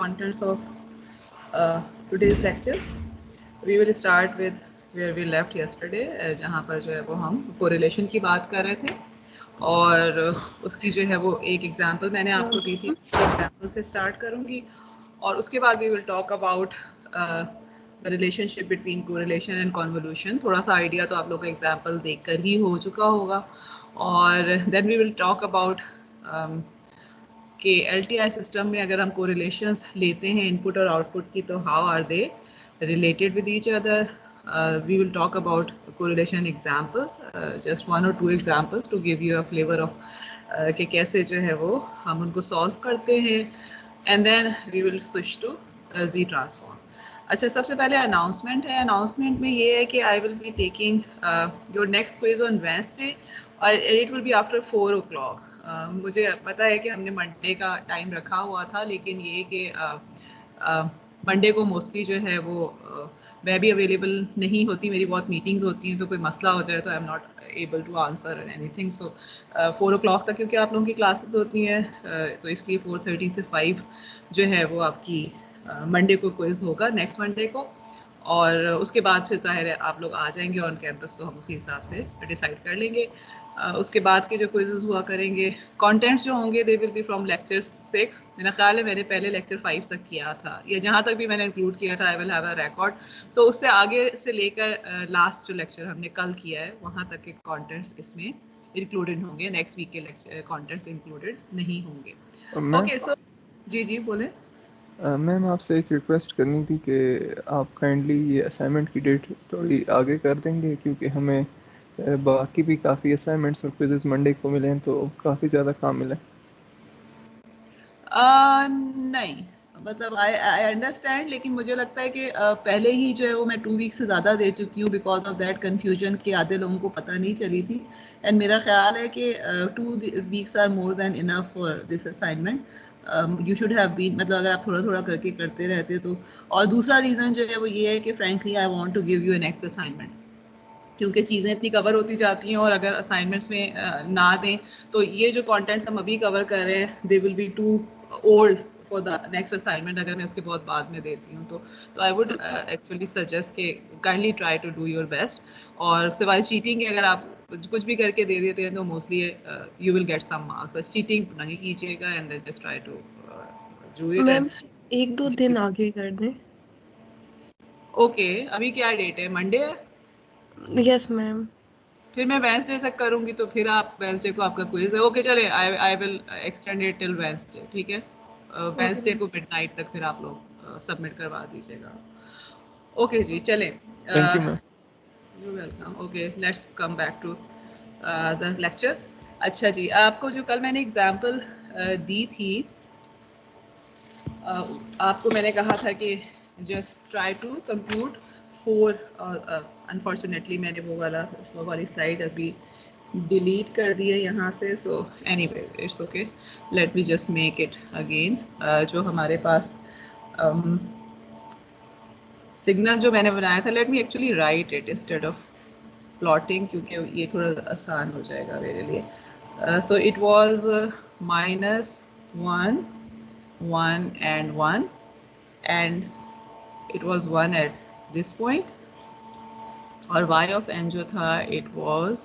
contents of today's lectures. We will start with where we left yesterday, जहाँ पर जो है वो हम correlation की बात कर रहे थे और उसकी जो है वो एक एग्जांपल मैंने आपको दी थी, उस एग्जांपल से स्टार्ट करूँगी और उसके बाद we will talk about the relationship between correlation and convolution. थोड़ा सा आइडिया तो आप लोगों का एग्जांपल देखकर ही हो चुका होगा और then we will talk about कि LTI सिस्टम में अगर हम कोरिलेशंस लेते हैं इनपुट और आउटपुट की तो how are they related with each other. We will talk about correlation examples, just one or two examples to give you a flavor of कि कैसे जो है वो हम उनको सॉल्व करते हैं and then we will switch to Z transform. अच्छा, सबसे पहले अनाउंसमेंट है. अनाउंसमेंट में ये है कि I will be taking your next quiz on Wednesday और it will be after 4 o'clock. मुझे पता है कि हमने मंडे का टाइम रखा हुआ था, लेकिन ये कि मंडे को मोस्टली जो है वो मैं भी अवेलेबल नहीं होती, मेरी बहुत मीटिंग्स होती हैं, तो कोई मसला हो जाए तो I am not able to answer anything. So 4 o'clock तक क्योंकि आप लोगों की क्लासेस होती हैं, तो इसलिए 4:30 से 5 जो है वो आपकी मंडे को क्विज होगा, नेक्स्ट मंडे को. और उसके बाद फिर जाहिर है आप लोग आ जाएंगे ऑन कैंपस, तो हम उसी हिसाब से डिसाइड कर लेंगे. उसके बाद के जो क्विज़ेस हुआ करेंगे, कंटेंट्स जो होंगे दे विल बी फ्रॉम लेक्चर 6. मेरा ख्याल है मैंने पहले लेक्चर 5 तक किया था, या जहाँ तक भी मैंने इंक्लूड किया था आई विल हैव अ रिकॉर्ड. तो उससे आगे से लेकर लास्ट जो लेक्चर हमने कल किया है वहाँ तक के कंटेंट्स इसमें इंक्लूडेड होंगे. नेक्स्ट वीक के लेक्चर कंटेंट्स इंक्लूडेड नहीं होंगे. ओके, सो जी बोले. मैम आपसे एक रिक्वेस्ट करनी थी कि आप काइंडली ये असाइनमेंट की डेट थोड़ी आगे कर देंगे, क्योंकि हमें बाकी भी काफ़ी असाइनमेंट्स और क्विज़ेस मंडे को मिले हैं, तो काफ़ी ज़्यादा काम मिला है. नहीं, मतलब आई अंडरस्टैंड, लेकिन मुझे लगता है कि पहले ही जो है वो मैं 2 वीक्स से ज़्यादा दे चुकी हूँ बिकॉज ऑफ दैट कन्फ्यूजन कि आधे लोगों को पता नहीं चली थी. एंड मेरा ख्याल है कि 2 weeks are more than enough for this assignment. You should have been, मतलब अगर आप थोड़ा थोड़ा करके करते रहते तो. और दूसरा रीज़न जो है वो ये है कि frankly I want to give you a next assignment, क्योंकि चीज़ें इतनी कवर होती जाती हैं और अगर असाइनमेंट्स में ना दें तो ये जो कंटेंट्स हम अभी कवर कर रहे हैं they will be too old for the next assignment अगर मैं उसके बहुत बाद में देती हूँ. तो आई वुड एक्चुअली सजेस्ट कि kindly try to do your best. और सिवाय चीटिंग के अगर आप कुछ भी करके दे देते हैं तो mostly you will get some marks. बस चीटिंग नहीं कीजिएगा and then just try to do it. Ma'am 1-2 दिन आगे कर दें. ओके, अभी क्या डेट है? मंडे है. Yes ma'am. फिर मैं वेंसडे तक करूंगी, तो फिर आप वेंसडे को आपका क्विज है. ओके चले, I will extend it till Wednesday. ठीक है, वेंसडे को मिडनाइट तक फिर आप लोग सबमिट करवा दीजिएगा. ओके जी, चले. Thank you ma'am. You welcome. Okay, let's come back to the lecture. अच्छा जी, आपको जो कल मैंने एग्जांपल दी थी, आपको मैंने कहा था कि just try to compute 4. Unfortunately मैंने वो वाली स्लाइड अभी डिलीट कर दी है यहाँ से. So anyway it's okay, late me just make it again. जो हमारे पास सिग्नल जो मैंने बनाया था, let me actually right it instead of plotting, क्योंकि ये थोड़ा आसान हो जाएगा मेरे लिए. So it was -1 1 and 1, and it was 1 at this point. और y of n जो था it was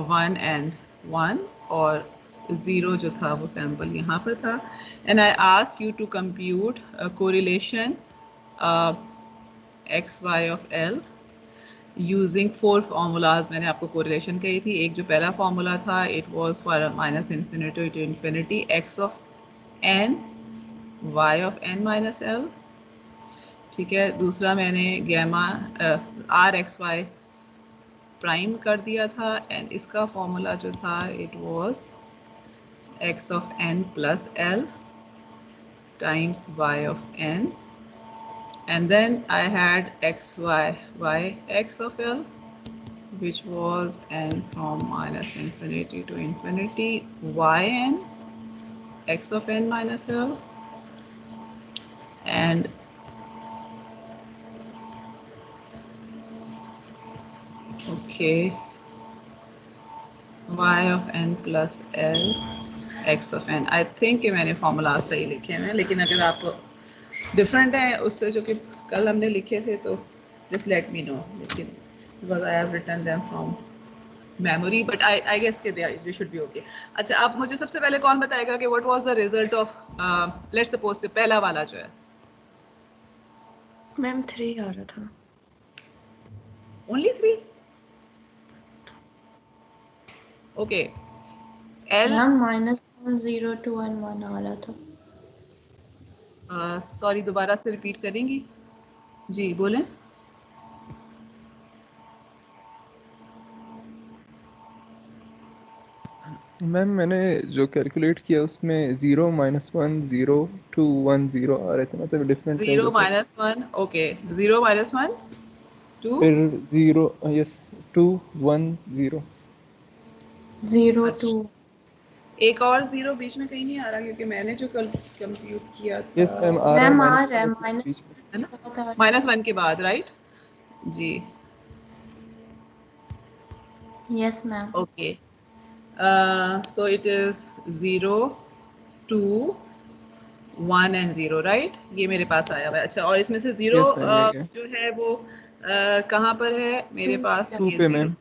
1 and 1, और 0 जो था वो सैम्पल यहाँ पर था. and I asked you to compute a correlation x y of L using 4 formulas. मैंने आपको correlation कही थी. एक जो पहला formula था it was for -infinity to infinity x of n y of n minus L. ठीक है, दूसरा मैंने gamma r x Y prime कर दिया था, एंड इसका फॉर्मूला जो था it was x of n plus l times y of n, and then I had x y y x of l which was n from -infinity to infinity yn x of n minus L, and okay y of n plus L x of n। I think कि मैंने formula सही लिखे हैं, लेकिन अगर आपको different है उससे जो कि कल हमने लिखे थे तो जस्ट लेट मी नो, लेकिन because I have written them from memory, but I guess कि they should be okay। अच्छा, आप मुझे सबसे पहले कौन बताएगा कि what was the result of let's suppose से पहला वाला जो है? मैम 3 आ रहा था। Only 3? Okay। L ma'am -1 0 2 and 1 आ रहा था। सॉरी, दोबारा से रिपीट करेंगी? जी बोलें। मैम मैंने जो कैलकुलेट किया उसमें 0 -1 0 2 1 0 आ रहे थे, मतलब डिफरेंट है 0 जो था। -1, ओके, 0 -1 2 फिर 0 यस 2 1 0। 0 2 अच्छा, एक और 0 बीच में कहीं नहीं आ रहा, क्योंकि मैंने जो कल कंप्यूट किया यस था मैम आ रहा है मैम आ रहा है -1 बीच में। है ना, -1 -1 के बाद, राइट जी। Yes ma'am. Okay, so it is 0 2 1 and 0, right? ये मेरे पास आया हुआ है। अच्छा, और इसमें से 0 यस मैम ये है जो है वो कहाँ पर है मेरे पास? 2 ये पे 0, मैम।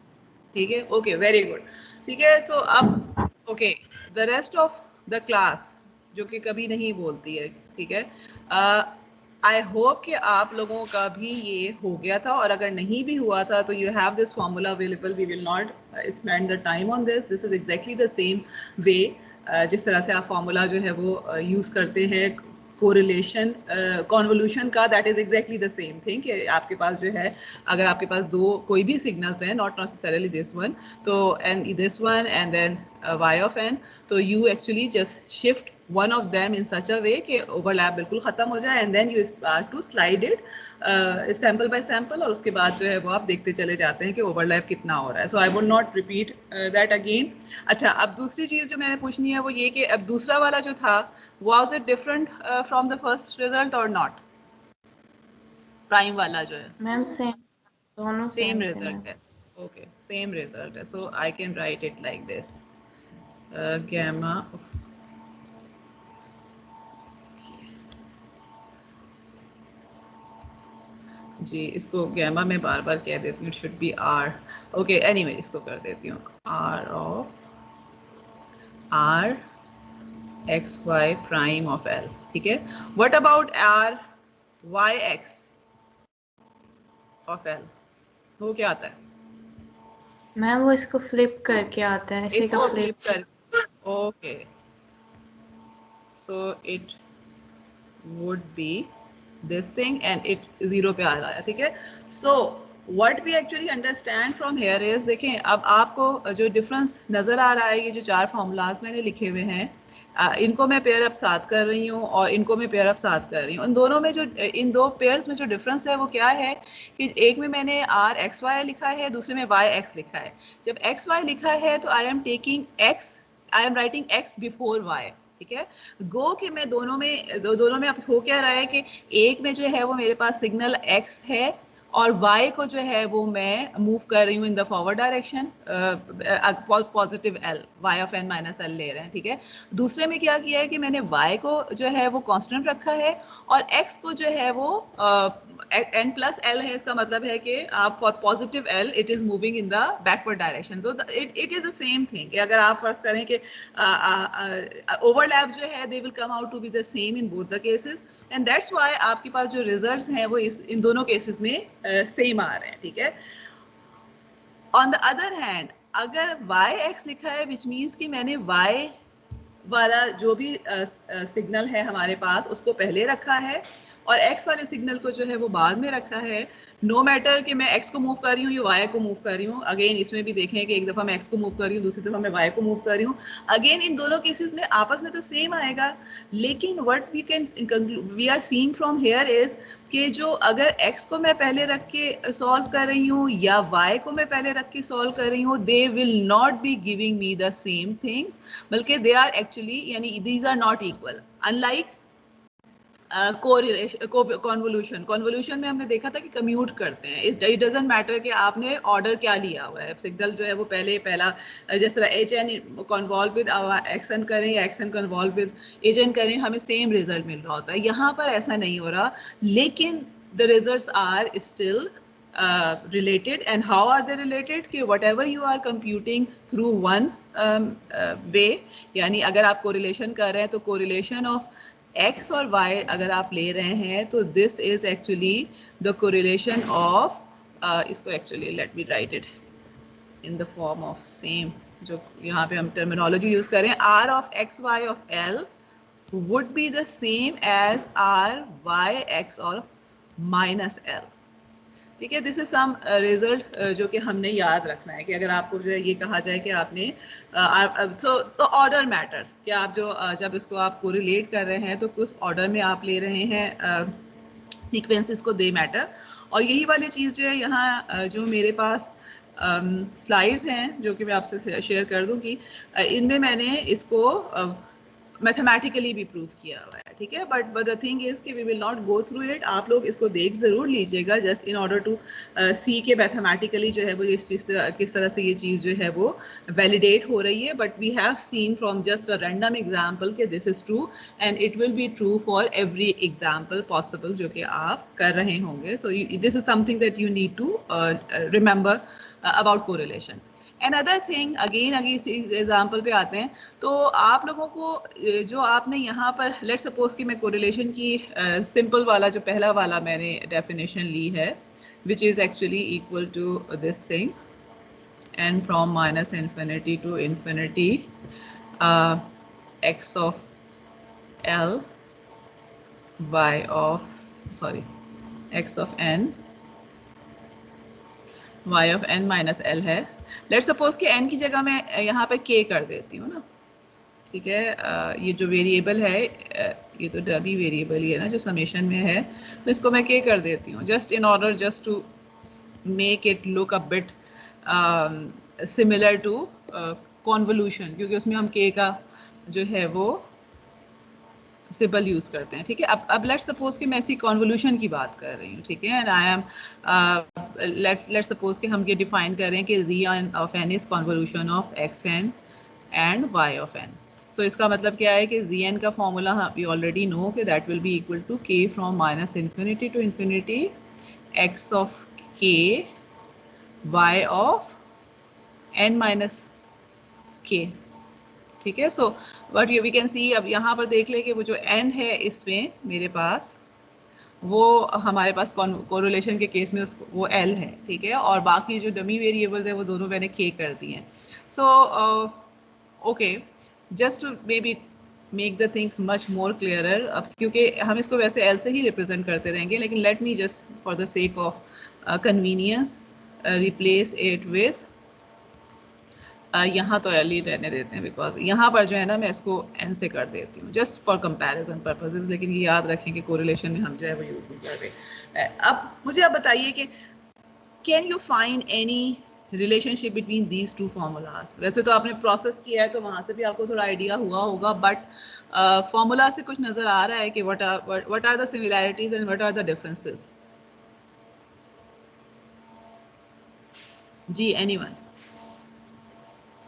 ठीक है, ओके, वेरी गुड। ठीक है, सो अब okay, the rest of the class जो कि कभी नहीं बोलती है, ठीक है, आई होप कि आप लोगों का भी ये हो गया था, और अगर नहीं भी हुआ था तो you have this formula available. We will not spend the time on this, this is exactly the same way जिस तरह से आप फॉर्मूला जो है वो यूज़ करते हैं कोरिलेशन कॉन्वोल्यूशन का। That is exactly the same thing कि आपके पास जो है, अगर आपके पास दो कोई भी सिग्नल्स हैं, नॉट नेसेसरली दिस वन, तो and this one and then y of n, तो you actually just shift one of them in such a way कि overlap बिल्कुल ख़त्म हो जाए, and then you start to slide it sample by sample, और उसके बाद जो है वो आप देखते चले जाते हैं कि overlap कितना हो रहा है। So I would not repeat that again। अच्छा, अब दूसरी चीज़ जो मैंने पूछनी है वो ये कि अब दूसरा वाला जो था, was it different from the first result or not? Prime वाला जो है मैम सेम, दोनों सेम सेम थे मैम। रिजल्ट है। ओके, सेम रिजल्ट है। So I can write it like this, gamma जी, इसको गैमा में बार बार कह देती हूँ, it should be R. Okay, anyway इसको कर देती हूँ R of R x Y prime of L, ठीक है। What about R Y x of L, वो क्या आता है? मैम वो इसको फ्लिप करके आता है, ऐसे का इसको फ्लिप। फ्लिप कर, okay, so it would be this thing and it 0 पे आ रहा है, ठीक है। So what we actually understand from here is, देखें अब आपको जो डिफरेंस नज़र आ रहा है, ये जो चार फॉर्मूलाज मैंने लिखे हुए हैं, इनको मैं पेयर अप साथ कर रही हूँ और इनको मैं पेयर अप साथ कर रही हूँ। इन दोनों में जो, इन दो पेयर्स में जो डिफरेंस है वो क्या है कि एक में मैंने आर एक्स वाई लिखा है, दूसरे में वाई एक्स लिखा है। जब एक्स वाई लिखा है तो I am taking x, I am writing x before y, ठीक है। गो कि मैं दोनों में अब हो क्या रहा है कि एक में जो है वो मेरे पास सिग्नल x है और y को जो है वो मैं मूव कर रही हूँ in the forward direction, positive l, y of n minus l ले रहे हैं, ठीक है। दूसरे में क्या किया है कि मैंने y को जो है वो कांस्टेंट रखा है और x को जो है वो n प्लस l है। इसका मतलब है कि आप for positive l it is moving in the backward direction. तो it is the same thing कि अगर आप फर्स्ट करें कि ओवरलैप जो है they will come out to be the same in both the cases, and that's why आपके पास जो रिजल्ट्स हैं वो इन दोनों केसेस में सेम आ रहे हैं, ठीक है। ऑन द अदर हैंड अगर वाई एक्स लिखा है विच मीन्स कि मैंने वाई वाला जो भी सिग्नल है हमारे पास उसको पहले रखा है और x वाले सिग्नल को जो है वो बाद में रखा है। नो मैटर कि मैं x को मूव कर रही हूँ या y को मूव कर रही हूँ। अगेन इसमें भी देखें कि एक दफ़ा मैं x को मूव कर रही हूँ, दूसरी दफ़ा मैं y को मूव कर रही हूँ। अगेन इन दोनों केसेस में आपस में तो सेम आएगा, लेकिन what we are seeing from here is कि जो अगर x को मैं पहले रख के सॉल्व कर रही हूँ या y को मैं पहले रख के सॉल्व कर रही हूँ, they will not be giving me the same things, बल्कि दे आर एक्चुअली, यानी these are not equal. Unlike convolution में हमने देखा था कि कम्यूट करते हैं. इट डजंट मैटर कि आपने ऑर्डर क्या लिया हुआ है. सिग्नल जो है वो पहला जिस तरह h n convolve with x n करें या x n convolve with h n करें, हमें सेम रिजल्ट मिल रहा होता है. यहाँ पर ऐसा नहीं हो रहा, लेकिन the results are still related. And how are they related? कि whatever you are computing through one way, यानी अगर आप correlation कर रहे हैं तो correlation of x और y अगर आप ले रहे हैं तो this is actually the correlation of इसको actually let me write it in the form of same, जो यहाँ पे हम terminology use करें, r of x y of L would be the same as r y x और minus L. ठीक है, this is some result जो कि हमने याद रखना है कि अगर आपको जो है ये कहा जाए कि आपने तो ऑर्डर मैटर्स कि आप जो जब इसको आप कोरिलेट कर रहे हैं तो कुछ ऑर्डर में आप ले रहे हैं सीक्वेंसेस को, दे मैटर. और यही वाली चीज़ जो है यहाँ जो मेरे पास स्लाइड्स हैं जो कि मैं आपसे शेयर कर दूँ कि इनमें मैंने इसको मैथमेटिकली भी प्रूव किया हुआ है. ठीक है, बट द थिंग इज कि we will not go through it. आप लोग इसको देख ज़रूर लीजिएगा just in order to see के मैथमेटिकली जो है वो किस तरह से ये चीज़ जो है वो वैलिडेट हो रही है. But we have seen from just a random example कि this is true and it will be true for every example possible जो कि आप कर रहे होंगे. So this is something that you need to remember about correlation. Another thing, again इस example पे आते हैं तो आप लोगों को जो आपने यहाँ पर लेट सपोज कि मैं कोरिलेशन की सिंपल वाला जो पहला वाला मैंने डेफिनेशन ली है which is actually equal to this thing n from minus infinity to infinity x of L y of x of n y of n minus L है. लेट सपोज कि n की जगह मैं यहाँ पे k कर देती हूँ ना. ठीक है, ये जो वेरिएबल है ये तो डमी वेरिएबल ही है ना जो समेशन में है, तो इसको मैं k कर देती हूँ just in order just to make it look a bit similar to convolution, क्योंकि उसमें हम k का जो है वो सिंबल यूज़ करते हैं. ठीक है, अब लेट सपोज कि मैं इसी कॉन्वोल्यूशन की बात कर रही हूँ. ठीक है, and I am let suppose कि हम ये डिफाइन करें कि z of n is convolution of x n and y of n. So इसका मतलब क्या है कि zn का फॉर्मूला वी ऑलरेडी नो कि that will be equal to k from minus infinity to infinity x of k y of n minus k. ठीक है, so but we can see, अब यहाँ पर देख ले कि वो जो n है इसमें मेरे पास वो हमारे पास कोरिलेशन के केस में वो l है. ठीक है, और बाकी जो डमी वेरिएबल्स है वो दोनों मैंने k कर दिए हैं. So okay, just to maybe make the things much more clearer, अब क्योंकि हम इसको वैसे l से ही रिप्रेजेंट करते रहेंगे, लेकिन late me just for the sake of convenience replace it with यहाँ तो एल ही रहने देते हैं बिकॉज यहाँ पर जो है ना मैं इसको n से कर देती हूँ जस्ट फॉर कंपैरिजन पर्पसेस. लेकिन ये याद रखें कि कोरिलेशन में हम जो है वो यूज़ नहीं कर रहे. अब मुझे आप बताइए कि can you find any relationship between these two formulas. वैसे तो आपने प्रोसेस किया है तो वहाँ से भी आपको थोड़ा आइडिया हुआ होगा, बट फार्मूला से कुछ नज़र आ रहा है कि what are the similarities and what are the differences. जी, एनीवन?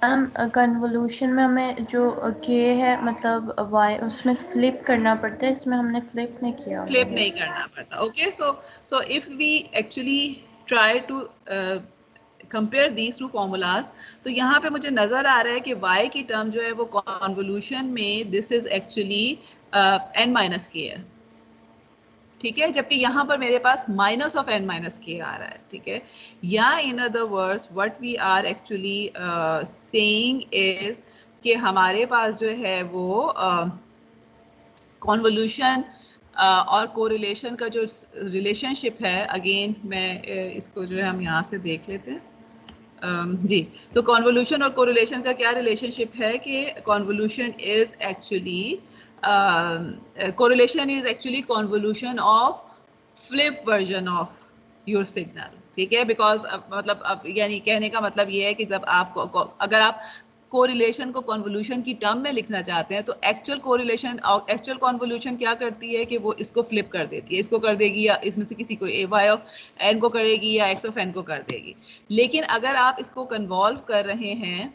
कन्वोल्यूशन में हमें जो k है मतलब y उसमें फ्लिप करना पड़ता है, इसमें हमने फ्लिप नहीं किया. फ्लिप नहीं करना पड़ता. Okay, so if we actually try to compare these two formulas तो यहाँ पे मुझे नज़र आ रहा है कि y की टर्म जो है वो कॉन्वोल्यूशन में this is actually n minus k है. ठीक है, जबकि यहाँ पर मेरे पास minus of n minus k आ रहा है. ठीक है, या in other words what we are actually saying is कि हमारे पास जो है वो कॉन्वोल्यूशन और कोरिलेशन का जो रिलेशनशिप है, अगेन मैं इसको जो है हम यहाँ से देख लेते हैं. जी, तो कॉन्वोल्यूशन और कोरिलेशन का क्या रिलेशनशिप है कि convolution is actually correlation is actually convolution of flip version of your signal. ठीक है, because मतलब अब यानी कहने का मतलब ये है कि जब आप अगर आप कोरिलेशन को कॉन्वोल्यूशन की टर्म में लिखना चाहते हैं तो एक्चुअल कोरिलेशन एक्चुअल कॉन्वोल्यूशन क्या करती है कि वो इसको फ्लिप कर देती है, इसको कर देगी या इसमें से किसी को ए वाई ऑफ एन को करेगी या एक्स ऑफ एन को कर देगी। लेकिन अगर आप इसको कन्वॉल्व कर रहे हैं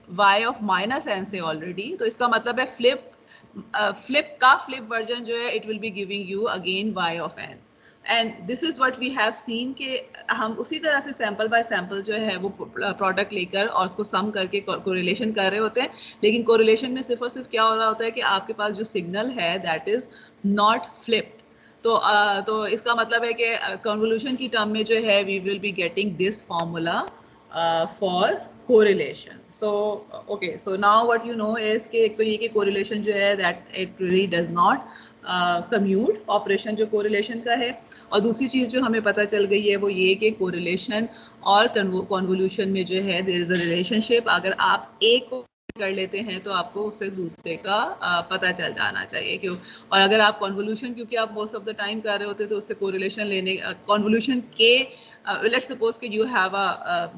y ऑफ माइनस एन से ऑलरेडी, तो इसका मतलब है फ्लिप का फ्लिप वर्जन जो है it will be giving you again y of n। And this is what we have seen कि हम उसी तरह से सैंपल बाय सैंपल जो है वो प्रोडक्ट लेकर और उसको सम करके कोरिलेशन कर रहे होते हैं। लेकिन कोरिलेशन में सिर्फ और सिर्फ क्या हो रहा होता है कि आपके पास जो सिग्नल है दैट इज नॉट फ्लिप्ड। तो इसका मतलब है कि कन्वोल्यूशन की टर्म में जो है we will be getting this formula for correlation. So okay, so now what you know is कि एक तो ये कि कोरिलेशन जो है that it really does not commute operation जो कोरिलेशन का है, और दूसरी चीज़ जो हमें पता चल गई है वो ये कि कोरिलेशन और कन्वोल्यूशन में जो है देयर इज अ रिलेशनशिप। अगर आप एक को कर लेते हैं तो आपको उससे दूसरे का पता चल जाना चाहिए क्यों। और अगर आप कन्वोल्यूशन क्योंकि आप मोस्ट ऑफ द टाइम कर रहे होते हैं तो उससे कोरिलेशन लेने कन्वोल्यूशन के लेट्स सपोज कि यू हैव अ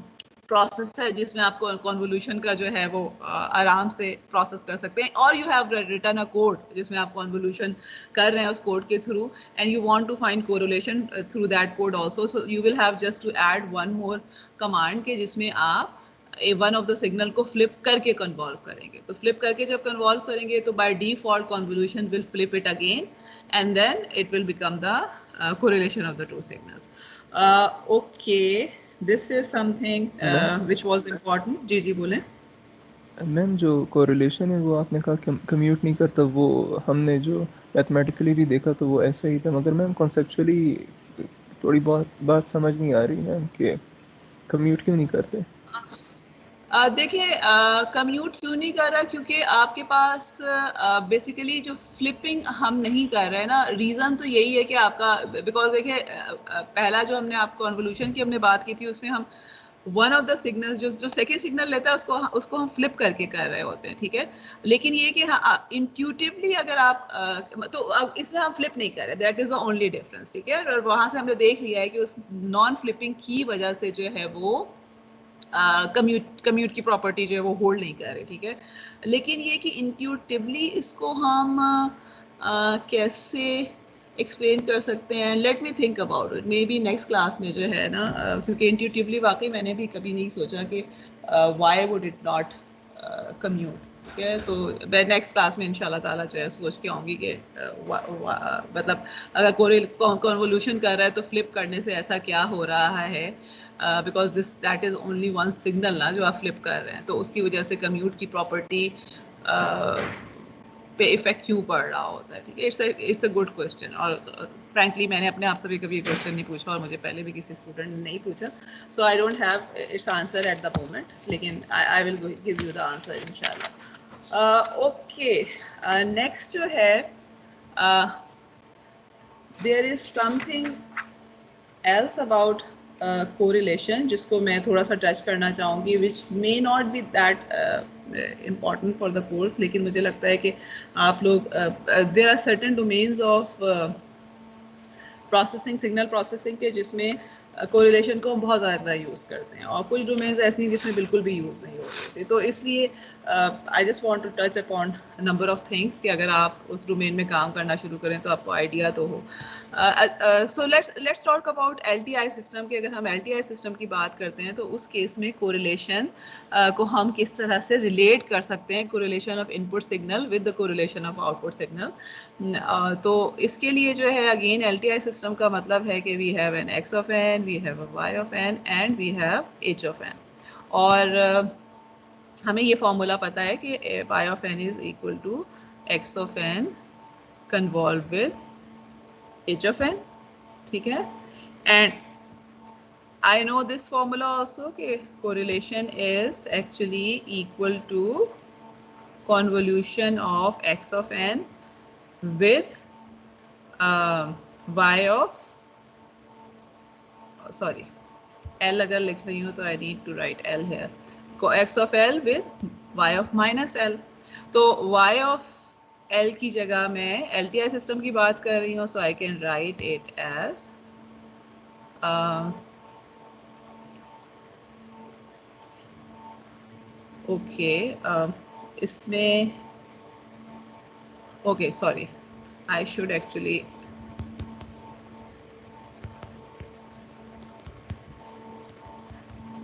प्रोसेस है जिसमें आपको कन्वोल्यूशन का जो है वो आराम से प्रोसेस कर सकते हैं, और you have written a code जिसमें आप कन्वोल्यूशन कर रहे हैं उस कोड के through and you want to find correlation through that code also. So you will have just to add one more command के जिसमें आप वन ऑफ द सिग्नल को फ्लिप करके कन्वॉल्व करेंगे। तो फ्लिप करके जब कन्वॉल्व करेंगे तो by default convolution will flip it again and then it will become the correlation of the two signals. Okay, this is something which was important. जी जी बोलें। मैम जो कोरिलेशन है वो आपने कहा कम्यूट नहीं करता, वो हमने जो मैथमेटिकली भी देखा तो वो ऐसा ही था, मगर मैम कॉन्सेप्चुअली थोड़ी बहुत बात समझ नहीं आ रही मैम कि कम्यूट क्यों नहीं करते। देखिए कम्यूट क्यों नहीं कर रहा, क्योंकि आपके पास बेसिकली जो फ्लिपिंग हम नहीं कर रहे हैं ना, रीज़न तो यही है कि आपका बिकॉज देखिए पहला जो हमने आप कन्वोल्यूशन की हमने बात की थी उसमें हम वन ऑफ द सिग्नल जो सेकेंड सिग्नल लेता है उसको हम फ्लिप करके कर रहे होते हैं, ठीक है। लेकिन ये कि इंट्यूटिवली अगर आप तो इसमें हम फ्लिप नहीं कर रहे, that is the only difference, ठीक है। और वहाँ से हमने देख लिया है कि उस नॉन फ्लिपिंग की वजह से जो है वो कम्यूट की प्रॉपर्टी जो है वो होल्ड नहीं कर रहे, ठीक है। लेकिन ये कि इंट्यूटिवली इसको हम कैसे एक्सप्लेन कर सकते हैं, let me think about it, may be next class में जो है ना, क्योंकि इंट्यूटिवली वाकई मैंने भी कभी नहीं सोचा कि why would it not commute, ठीक है। तो मैं नेक्स्ट क्लास में इंशाल्लाह ताला जो है सोच के आऊँगी कि मतलब अगर कोई कन्वोल्यूशन कर रहा है तो फ्लिप करने से ऐसा क्या हो रहा है, because that is only one signal ना जो आप फ्लिप कर रहे हैं, तो उसकी वजह से कम्यूट की प्रॉपर्टी पे इफेक्ट क्यों पड़ रहा होता है, ठीक है। इट्स अ गुड क्वेश्चन, और फ्रैंकली मैंने अपने आप से भी कभी ये क्वेश्चन नहीं पूछा और मुझे पहले भी किसी स्टूडेंट ने नहीं पूछा, so I don't have its answer at the moment, लेकिन I will give you the answer इंशाल्लाह। ओके, नेक्स्ट जो है there is something else about correlation जिसको मैं थोड़ा सा टच करना चाहूँगी, which may not be that important for the course, लेकिन मुझे लगता है कि आप लोग there are certain domains of processing, signal processing के जिसमें कोरिलेशन को हम बहुत ज़्यादा यूज़ करते हैं, और कुछ डोमेन्स ऐसी हैं जिसमें बिल्कुल भी यूज़ नहीं होते। तो इसलिए I just want to touch upon number of things कि अगर आप उस डोमेन में काम करना शुरू करें तो आपको आइडिया तो हो। So let's talk about LTI system कि अगर हम एलटीआई सिस्टम की बात करते हैं तो उस केस में कोरिलेशन को हम किस तरह से रिलेट कर सकते हैं, correlation of input signal with the correlation of output signal. तो इसके लिए जो है अगेन एलटीआई सिस्टम का मतलब है कि we have an x of n, we have a y of n and we have h of N, और हमें ये फॉर्मूला पता है कि y of n is equal to x of n convolve with h of n, ठीक है। And I know this formula also कि correlation is actually equal to convolution of x of n with y of sorry l अगर लिख रही हूँ तो I need to write l here, x of l with y of minus l। तो y of l की जगह मैं LTI system की बात कर रही हूँ, so I can write it as okay इसमें okay sorry I should actually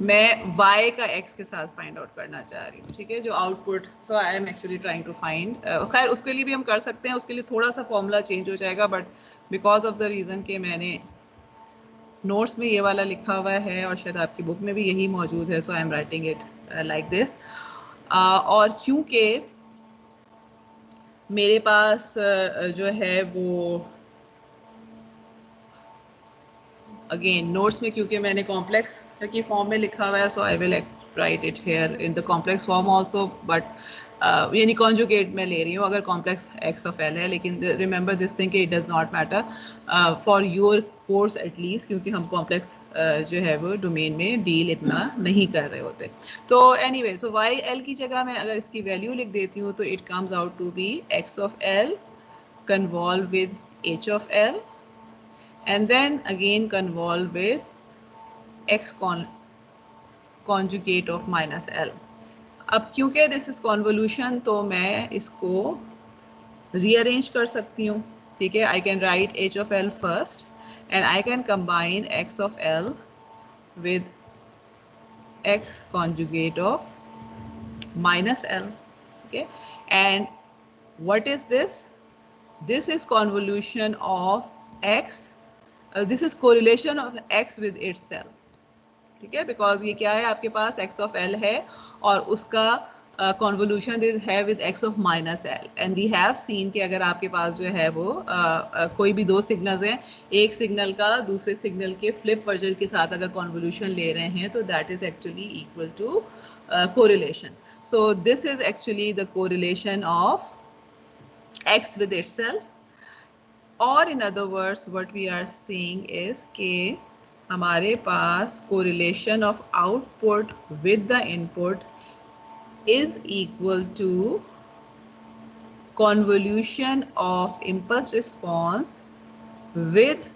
मैं y का x के साथ फाइंड आउट करना चाह रही हूँ, ठीक है, जो output, so I am actually trying to find, खैर उसके लिए भी हम कर सकते हैं, उसके लिए थोड़ा सा फॉर्मूला चेंज हो जाएगा, but because of the reason कि मैंने नोट्स में ये वाला लिखा हुआ है और शायद आपकी बुक में भी यही मौजूद है, so I am writing it like this. और क्योंकि मेरे पास जो है वो अगेन नोट्स में क्योंकि मैंने कॉम्प्लेक्स की फॉर्म में लिखा हुआ है, so I will write it here in the complex form also, but यानी कॉन्जुगेट में ले रही हूँ अगर कॉम्प्लेक्स एक्स ऑफ एल है, लेकिन रिमेंबर दिस थिंग कि it does not matter for your course at least, क्योंकि हम कॉम्प्लेक्स जो है वो डोमेन में डील इतना नहीं कर रहे होते। तो एनीवे, सो वाई एल की जगह मैं अगर इसकी वैल्यू लिख देती हूँ तो it comes out to be x of l convolve with h of l and then again convolve with x conjugate of minus l। अब क्योंकि दिस इज कॉन्वोल्यूशन तो मैं इसको रीअरेंज कर सकती हूँ, ठीक है। आई can right h of l first and I can combine x of l with x conjugate of minus l, okay, and what is this? This is convolution of x, this is correlation of x with itself, ठीक है, because ये क्या है, आपके पास x of l है और उसका convolution है with x of minus l, and we have seen कि अगर आपके पास जो है वो कोई भी दो सिग्नल्स हैं, एक सिग्नल का दूसरे सिग्नल के फ्लिप वर्जन के साथ अगर कॉन्वोल्यूशन ले रहे हैं तो that is actually equal to correlation. So this is actually the correlation of x with itself, or in other words what we are seeing is कि हमारे पास correlation of output with the input is equal to convolution of impulse response with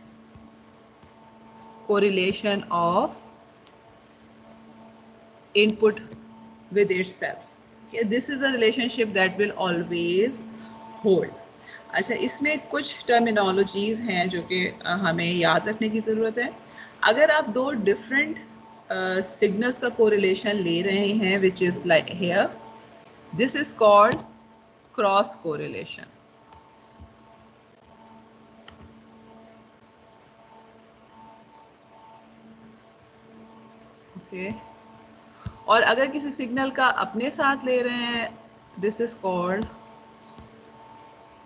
correlation of input with itself. Okay, this is a relationship that will always hold. अच्छा, इसमें कुछ terminologies हैं जो कि हमें याद रखने की ज़रूरत है। अगर आप दो डिफरेंट सिग्नल्स का कोरिलेशन ले रहे हैं which is like here, this is called cross correlation, okay. और अगर किसी सिग्नल का अपने साथ ले रहे हैं, this is called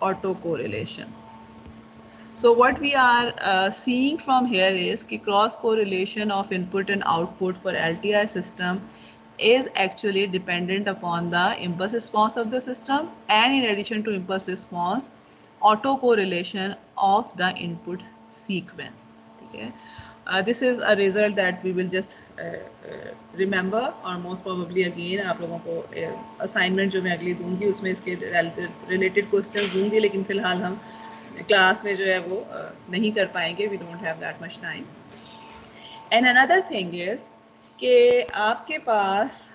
auto correlation. So what we are seeing from here is कि cross correlation of input and output for LTI system is actually dependent upon the impulse response of the system, and in addition to impulse response, auto correlation of the input sequence, ठीक है। This is a result that we will just remember, और most probably again आप लोगों को assignment जो मैं अगली दूंगी उसमें इसके related questions दूंगी, लेकिन फ़िलहाल हम क्लास में जो है वो नहीं कर पाएंगे, we don't have that much time. And another thing is कि आपके पास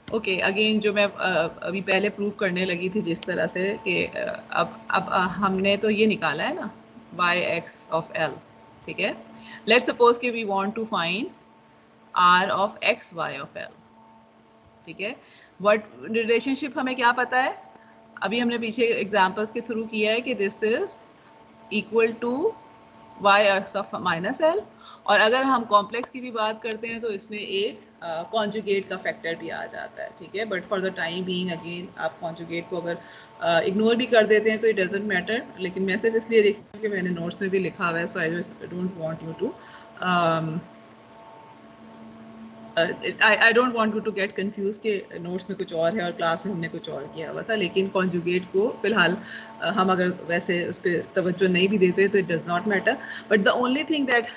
ओके अगेन जो मैं अभी पहले प्रूव करने लगी थी जिस तरह से कि अब हमने तो ये निकाला है ना y x of l, ठीक है। लेट्स सपोज कि we want to find r of x y of l, ठीक है। व्हाट रिलेशनशिप हमें क्या पता है, अभी हमने पीछे एग्जांपल्स के थ्रू किया है कि this is equal to y x of minus l, और अगर हम कॉम्प्लेक्स की भी बात करते हैं तो इसमें एक कॉन्जुगेट का फैक्टर भी आ जाता है, ठीक है। But for the time being again आप कॉन्जुगेट को अगर इग्नोर भी कर देते हैं तो इट डजंट मैटर, लेकिन मैं सिर्फ इसलिए लिख रही हूँ कि मैंने नोट्स में भी लिखा हुआ है, so I don't want you to I don't want you to get confused कि नोट्स में कुछ और है और क्लास में हमने कुछ और किया हुआ था, लेकिन कॉन्जुगेट को फिलहाल हम अगर वैसे उस पर तवज्जो नहीं भी देते तो it does not matter. But the only thing that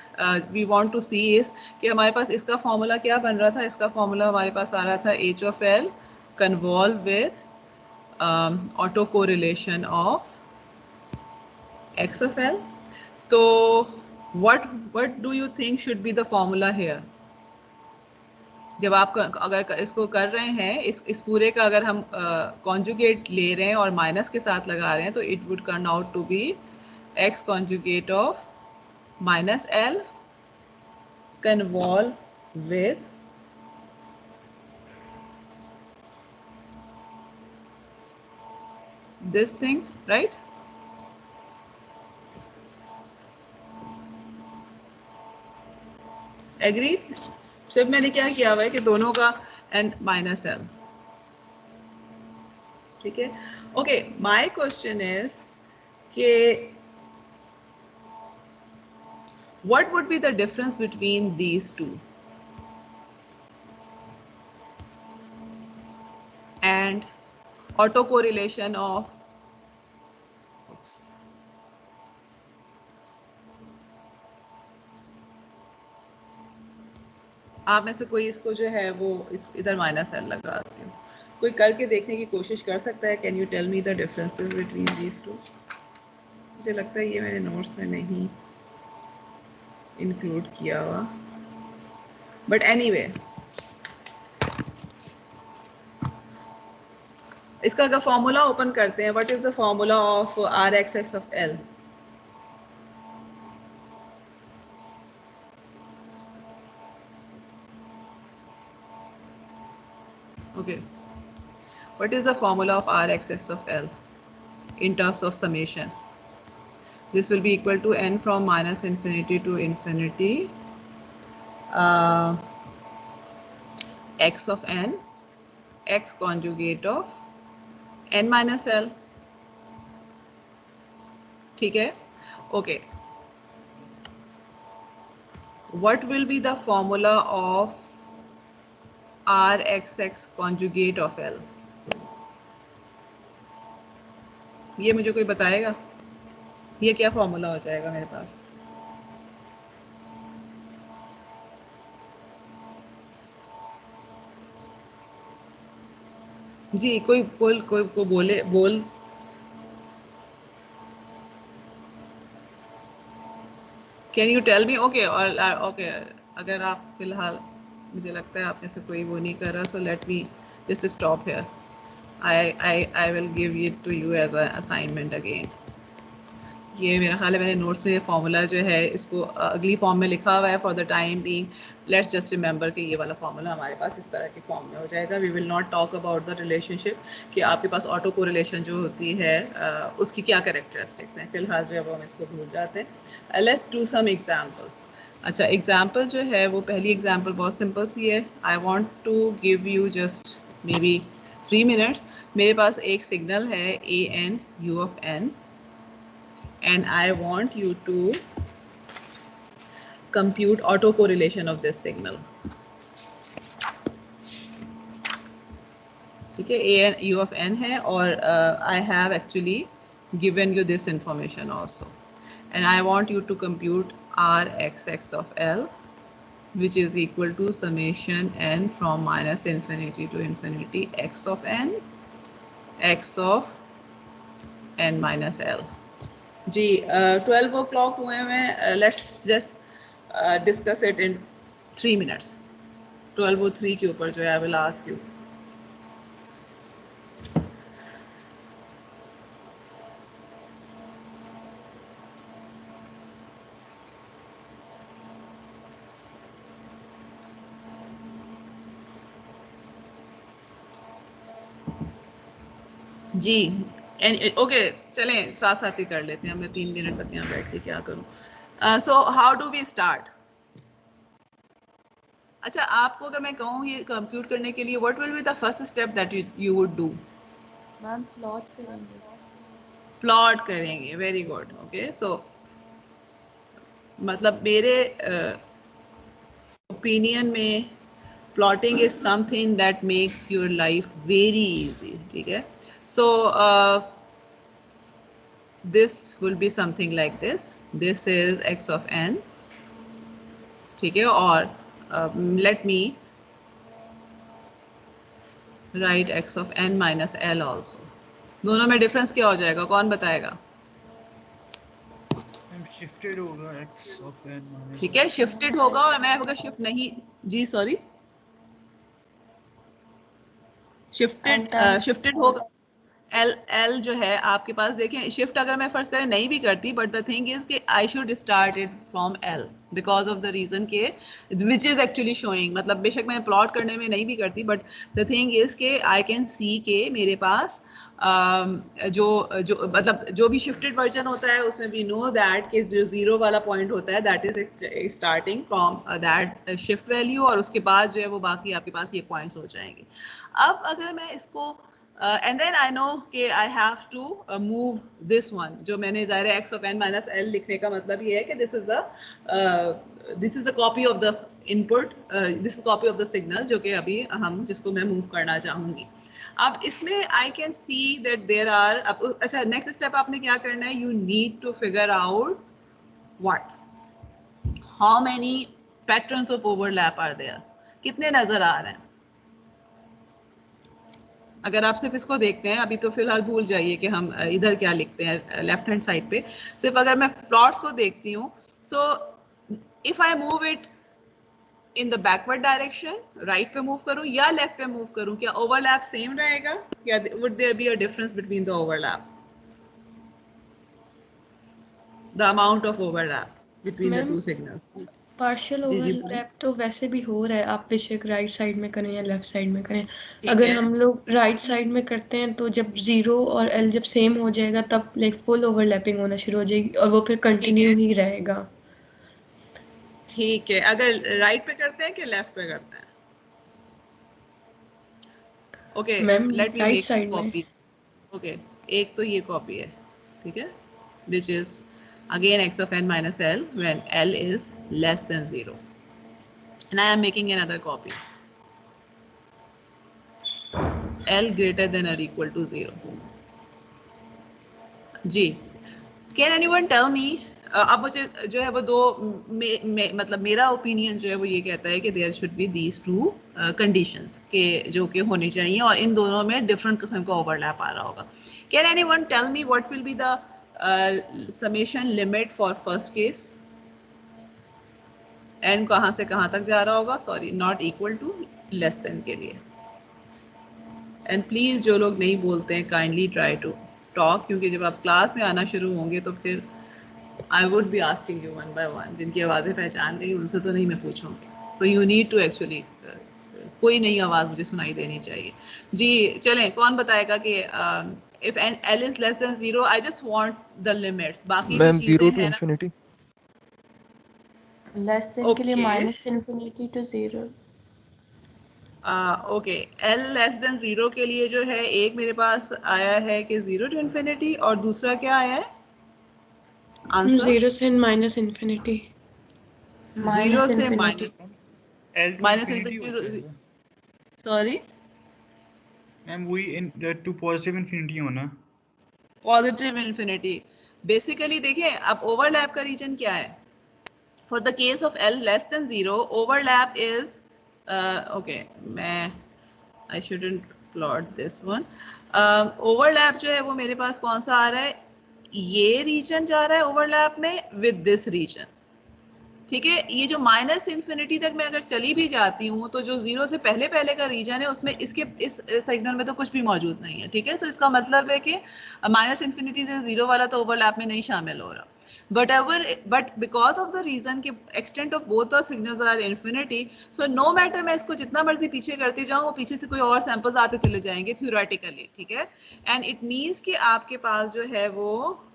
we want to see is कि हमारे पास इसका फॉर्मूला क्या बन रहा था, इसका फॉर्मूला हमारे पास आ रहा था h of l convolve with auto correlation of x of l। तो what do you think should be the formula here? जब आप अगर इसको कर रहे हैं, इस पूरे का अगर हम कॉन्जुगेट ले रहे हैं और माइनस के साथ लगा रहे हैं, तो it would turn out to be x conjugate of minus L convolve with this thing, right? Agree? सिर्फ मैंने क्या किया हुआ है कि दोनों का n minus L, ठीक है? Okay, my question is कि what would be the difference between these two and autocorrelation of, oops, आप में से कोई इसको जो है वो इधर माइनस एल लगाती हूँ, कोई करके देखने की कोशिश कर सकता है? Can you tell me the differences between these two? मुझे लगता है ये मैंने नोट्स में नहीं इंक्लूड किया हुआ, बट एनीवे इसका अगर फॉर्मूला ओपन करते हैं, what is the formula of R X X of L? Okay, what is the formula of r x s of L in terms of summation? This will be equal to n from minus infinity to infinity x of n, x conjugate of n minus L, ठीक है? Okay, what will be the formula of r x x conjugate of L? ये मुझे कोई बताएगा? ये क्या formula हो जाएगा मेरे पास? जी कोई को बोल can you tell me? Okay, और ओके, अगर आप फिलहाल, मुझे लगता है आप में से कोई वो नहीं कर रहा, so let me just stop here. I will give it to you as a assignment again. ये मेरा ख्याल है मैंने नोट्स में फार्मूला जो है इसको अगली फॉर्म में लिखा हुआ है. For the time being let's just remember कि ये वाला फार्मूला हमारे पास इस तरह की फॉर्म में हो जाएगा. We will not talk about the relationship कि आपके पास ऑटो कोरिलेशन जो होती है उसकी क्या कैरेक्टरिस्टिक्स हैं. फिलहाल जो है वो हम इसको भूल जाते हैं. Let's do some examples. अच्छा, एग्जाम्पल जो है वो पहली एग्जाम्पल बहुत सिंपल सी है. I want to give you just maybe 3 minutes. मेरे पास एक सिग्नल है A N U of N, and I want you to compute autocorrelation of this signal. ठीक है, a n u of n है और I have actually given you this information also, and I want you to compute r x x of L, which is equal to summation n from minus infinity to infinity x of n, x of n minus L. Ji 12 o'clock हुए हैं. Let's just discuss it in 3 minutes. 12:03 के ऊपर जो है I will ask you. जी okay, चलें साथ साथ ही कर लेते हैं. मैं 3 मिनट तक यहाँ बैठ के क्या करूँ. So how do we start? अच्छा, आपको अगर मैं कहूँ ये कंप्यूट करने के लिए what will be the first step that you would do? Ma'am plot करेंगे. प्लॉट करेंगे. Very good. ओके, सो मतलब मेरे ओपिनियन में plotting is something that makes your life very easy. ठीक है, सो this will be something like this. This is x of n. ठीक है, और let me write x of n minus L also. दोनों में डिफरेंस क्या हो जाएगा, कौन बताएगा? शिफ्टेड होगा x of n माइनस. ठीक है, शिफ्टेड होगा. और मैं अगर शिफ्ट नहीं, जी सॉरी, शिफ्टेड होगा एल जो है आपके पास, देखें शिफ्ट अगर मैं फर्स्ट करें नहीं भी करती, बट द थिंग इज कि I should start it from L because of the reason के विच इज एक्चुअली शोइंग, मतलब बेशक मैं प्लॉट करने में नहीं भी करती, बट द थिंग इज के आई कैन सी के मेरे पास जो जो मतलब जो भी शिफ्टेड वर्जन होता है उसमें वी नो दैट कि जो जीरो वाला पॉइंट होता है that is starting from that shift value, और उसके बाद जो है वो बाकी आपके पास ये पॉइंट्स हो जाएंगे। अब अगर मैं इसको and then I know कि I have to move this one, जो मैंने ज़ाहिर है x of n minus l लिखने का मतलब ये है कि this is the copy of the input, this is copy of the signal जो कि अभी हम जिसको मैं move करना चाहूँगी। अब इसमें I can see that there are, अच्छा next step आपने क्या करना है, you need to figure out what, how many patterns of overlap are there, कितने नज़र आ रहे हैं। अगर आप सिर्फ इसको देखते हैं अभी तो फिलहाल भूल जाइए कि हम इधर क्या लिखते हैं लेफ्ट हैंड साइड पे, सिर्फ अगर मैं प्लॉट्स को देखती हूँ, so if I move it in the backward direction, right पे मूव करूँ या लेफ्ट पे मूव करूँ, क्या ओवरलैप सेम रहेगा या would there be a difference between the overlap, the amount of overlap between the two signals? Partial जी जी ओवरलैप तो वैसे भी हो रहा है, आप बेशक राइट साइड में करें या लेफ्ट साइड में करें। अगर हम लोग राइट साइड में करते हैं तो जब जीरो और एल जब सेम हो जाएगा तब लाइक फुल ओवरलैपिंग होना शुरू हो जाएगी और वो फिर कंटिन्यू ही रहेगा। ठीक है, अगर राइट पे करते हैं कि लेफ्ट पे करते हैं? Okay ma'am late me right make side में। कॉपीज। ओके एक तो ये कॉपी है, ठीक है, which is again x of n minus l when l is less than 0, and I am making another copy, l greater than or equal to 0। Ji, can anyone tell me, अब मुझे जो है वो दो मतलब मेरा ओपिनियन जो है वो ये कहता है कि there should be these two conditions के जो कि होनी चाहिए और इन दोनों में डिफरेंट किस्म का ओवरलैप आ रहा होगा। Can anyone tell me what will be the summation limit for first case? N कहाँ से कहाँ तक जा रहा होगा, sorry not equal to, less than के लिए। एंड प्लीज़ जो लोग नहीं बोलते हैं काइंडली ट्राई टू टॉक, क्योंकि जब आप क्लास में आना शुरू होंगे तो फिर I would be asking you one by one, जिनकी आवाज़ें पहचान गई उनसे तो नहीं मैं पूछूंगी, तो यू नीड टू एक्चुअली कोई नई आवाज़ मुझे सुनाई देनी चाहिए। जी चलें, कौन बताएगा कि if N L is less than 0, I just want the limits, बाकी जो मैम चीज़ें 0 to हैं ना। infinity। लेस देन के लिए okay minus infinity to 0। Okay, L less than 0 के लिए जो है एक मेरे पास आया है कि 0 to infinity, और दूसरा क्या आया है आंसर? 0 से माइनस इन्फिनिटी। 0 माइनस से infinity. L to minus infinity होता है इन्फिनिटी, क्या? सॉरी मैम वही इन टू पॉजिटिव इन्फिनिटी होना। Positive infinity. बेसिकली देखिए अब ओवरलैप का रीजन क्या है, for the case of L less than 0 overlap is okay, मैं I shouldn't plot this one. Overlap जो है वो मेरे पास कौन सा आ रहा है, ये रीजन जा रहा है ओवरलैप में विद दिस रीजन, ठीक है। ये जो माइनस इन्फिनिटी तक मैं अगर चली भी जाती हूँ तो जो 0 से पहले पहले का रीजन है उसमें इसके इस सिग्नल में तो कुछ भी मौजूद नहीं है, ठीक है। तो इसका मतलब है कि माइनस इन्फिनिटी से 0 वाला तो ओवरलैप में नहीं शामिल हो रहा, but because of the region कि extent of both the signals are infinity, so no matter मैं इसको जितना मर्जी पीछे करती जाऊँ वो पीछे से कोई और सैंपल्स आते चले जाएंगे थ्योरेटिकली, ठीक है। एंड इट मीन्स कि आपके पास जो है वो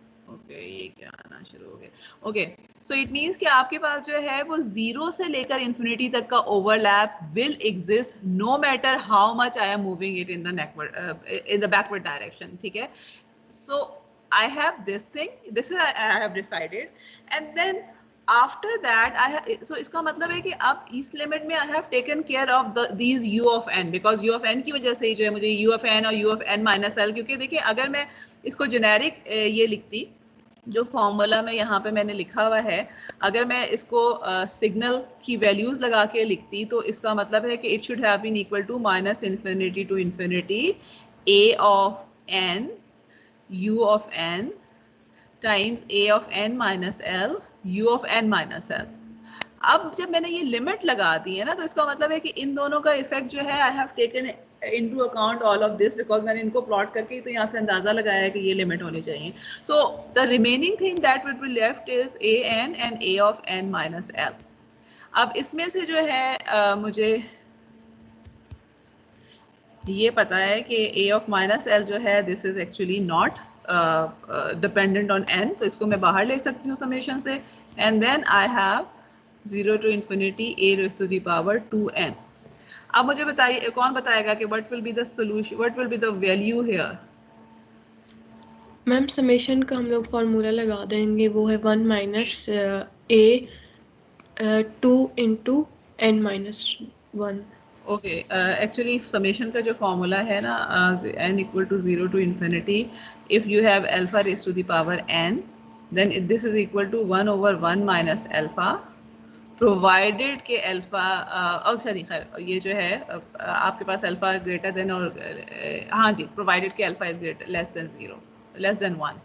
ये क्या आना शुरू हो गया, ओके सो इट मीन्स कि आपके पास जो है वो 0 से लेकर इन्फिनिटी तक का overlap will exist no matter how much I am moving it in the backward direction, ठीक है। सो I have this thing, this is I have decided, and then after that so इसका मतलब है कि अब इस लिमिट में I have taken care of these u of n, because u of n की वजह से ही जो है मुझे u of n और u of n minus l, क्योंकि देखिए अगर मैं इसको जेनेरिक ये लिखती जो फॉर्मूला में यहाँ पे मैंने लिखा हुआ है, अगर मैं इसको सिग्नल की वैल्यूज लगा के लिखती तो इसका मतलब है कि it should have been equal to minus infinity to infinity a of n u of n times a of n minus l u of n minus l। अब जब मैंने ये लिमिट लगा दी है ना तो इसका मतलब है कि इन दोनों का इफेक्ट जो है I have taken into account all of this because मैंने इनको plot करके तो यहाँ से अंदाजा लगाया है कि ये limit होनी चाहिए. So the remaining thing that would be left is a n and a of n minus l. अब इसमें से जो है मुझे ये पता है कि a of minus l जो है this is actually not dependent on n, तो इसको मैं बाहर ले सकती हूँ summation से, and then I have 0 to infinity a raised to the power 2n. अब मुझे बताइए कौन बताएगा कि what will be the solution, what will be the value here? Ma'am summation का हम लोग फार्मूला लगा देंगे, वो है 1 minus a 2 into n minus 1. Okay, actually summation का जो फॉर्मूला है ना n equal to 0 to infinity if you have alpha raise to the power n then this is equal to 1 over 1 minus alpha provided के alpha sorry खैर ये जो है आपके पास अल्फा ग्रेटर देन और हाँ जी प्रोवाइडेड के alpha is greater less than 0 less than 1,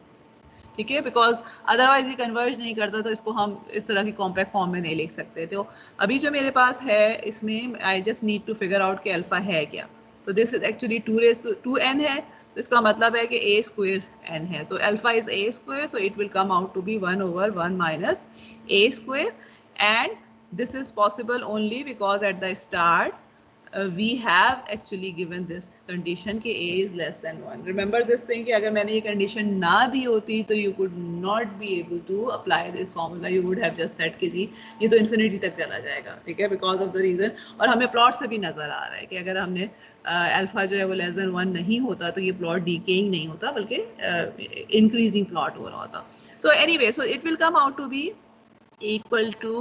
ठीक है, बिकॉज अदरवाइज ये कन्वर्ज नहीं करता तो इसको हम इस तरह की कॉम्पैक्ट फॉर्म में नहीं लिख सकते. तो अभी जो मेरे पास है इसमें I just need to figure out कि अल्फा है क्या. तो दिस इज एक्चुअली 2n है, तो इसका मतलब है कि a स्क्वायर n है, तो alpha is a square, so it will come out to be 1 over 1 minus a square, and this is possible only because at the start we have actually given this condition कि a is less than 1. Remember this thing कि अगर मैंने ये condition ना दी होती तो you could not be able to apply this formula. You would have just said कि जी ये तो infinity तक चला जाएगा, ठीक है, because of the reason. और हमें plot से भी नज़र आ रहा है कि अगर हमने alpha जो है वो less than 1 नहीं होता तो ये plot decaying नहीं होता बल्कि increasing plot हो रहा होता. So anyway, so it will come out to be equal to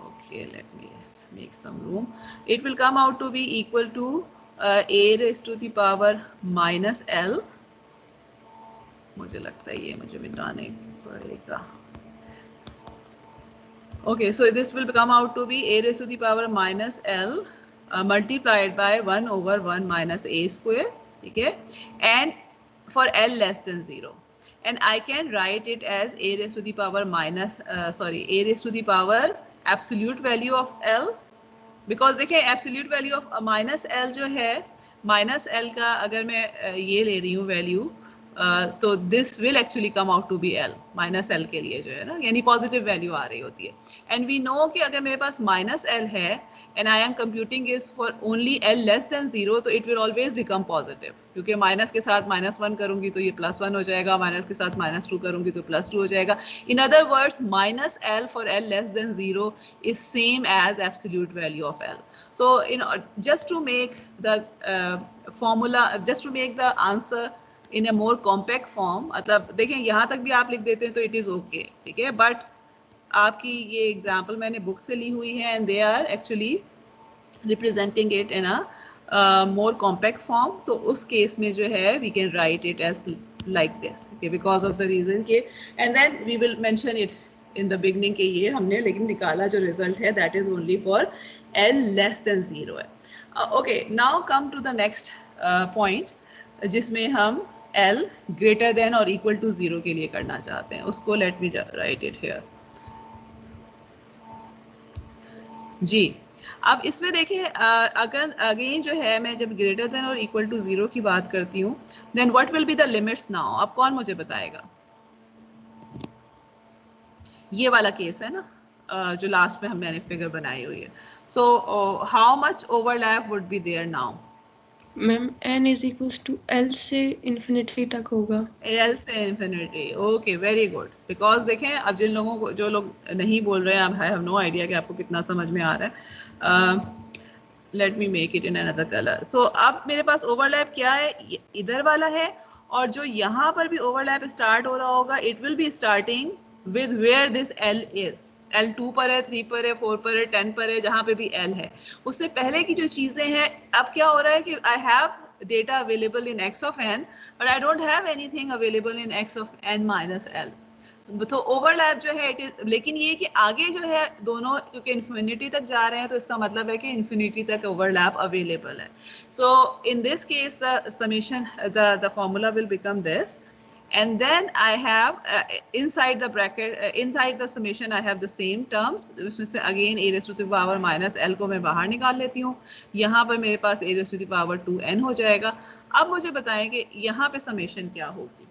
okay, let me make some room. It will come out to be equal to a raised to the power minus l. मुझे लगता है ये मुझे मिटाने पड़ेगा. Okay, so this will come out to be a raised to the power minus l multiplied by 1 over 1 minus a square, ठीक है, and for l less than 0. And I can write it as a raised to the power minus a raised to the power absolute value of l, because देखिए absolute value of minus l जो है, minus l का अगर मैं ये ले रही हूँ वैल्यू तो this will actually come out to be l, minus l के लिए जो है ना, यानी पॉजिटिव वैल्यू आ रही होती है. एंड वी नो कि अगर मेरे पास माइनस l है and I M computing is for only l less than 0, तो it will always become positive, क्योंकि माइनस के साथ -1 करूंगी तो ये +1 हो जाएगा, माइनस के साथ -2 करूंगी तो +2 हो जाएगा. In other words minus l for l less than 0 is same as absolute value of l. So in just to make the formula, just to make the answer in a more compact form, मतलब देखें यहाँ तक भी आप लिख देते हैं तो इट इज़ ओके, ठीक है, बट आपकी ये एग्जाम्पल मैंने बुक से ली हुई है and they are actually representing it in a more compact form. तो उस केस में जो है we can write it as like this, because of the reason के, and then we will mention it in the beginning के ये हमने लेकिन निकाला जो रिजल्ट है that is only for l less than 0 है. Okay, now come to the next point जिसमें हम l ग्रेटर देन और इक्वल टू 0 के लिए करना चाहते हैं. उसको let me write it here. जी, अब इसमें देखिए अगर अगेन जो है मैं जब ग्रेटर देन और इक्वल टू 0 की बात करती हूँ then what will be the limits now. अब कौन मुझे बताएगा? ये वाला केस है ना जो लास्ट में मैंने फिगर बनाई हुई है. So how much overlap would be there now? Ma'am n is equals to l से इन्फिनिटी तक होगा. l से infinity, okay, very good. Because देखें अब जिन लोगों को, जो लोग नहीं बोल रहे हैं, आई हैव नो आइडिया कि आपको कितना समझ में आ रहा है. Let me make it in another colour. So अब मेरे पास ओवरलैप क्या है, इधर वाला है, और जो यहाँ पर भी ओवरलैप स्टार्ट हो रहा होगा it will be starting with where this l is. l 2 पर है, 3 पर है, 4 पर है, 10 पर है, जहाँ पे भी l है उससे पहले की जो चीज़ें हैं. अब क्या हो रहा है कि I have data available in x of n but I don't have anything available in x of n minus l. तो ओवरलैप जो है इट इज, लेकिन ये कि आगे जो है दोनों क्योंकि इन्फिनिटी तक जा रहे हैं तो इसका मतलब है कि इन्फिनिटी तक ओवरलैप अवेलेबल है. So in this case the summation the formula will become this and then I have inside the bracket, inside the summation I have the same terms. उसमें से again a raised to the power minus l को मैं बाहर निकाल लेती हूँ. यहाँ पर मेरे पास a raised to the power 2n हो जाएगा. अब मुझे बताएं कि यहाँ पे summation क्या होगी,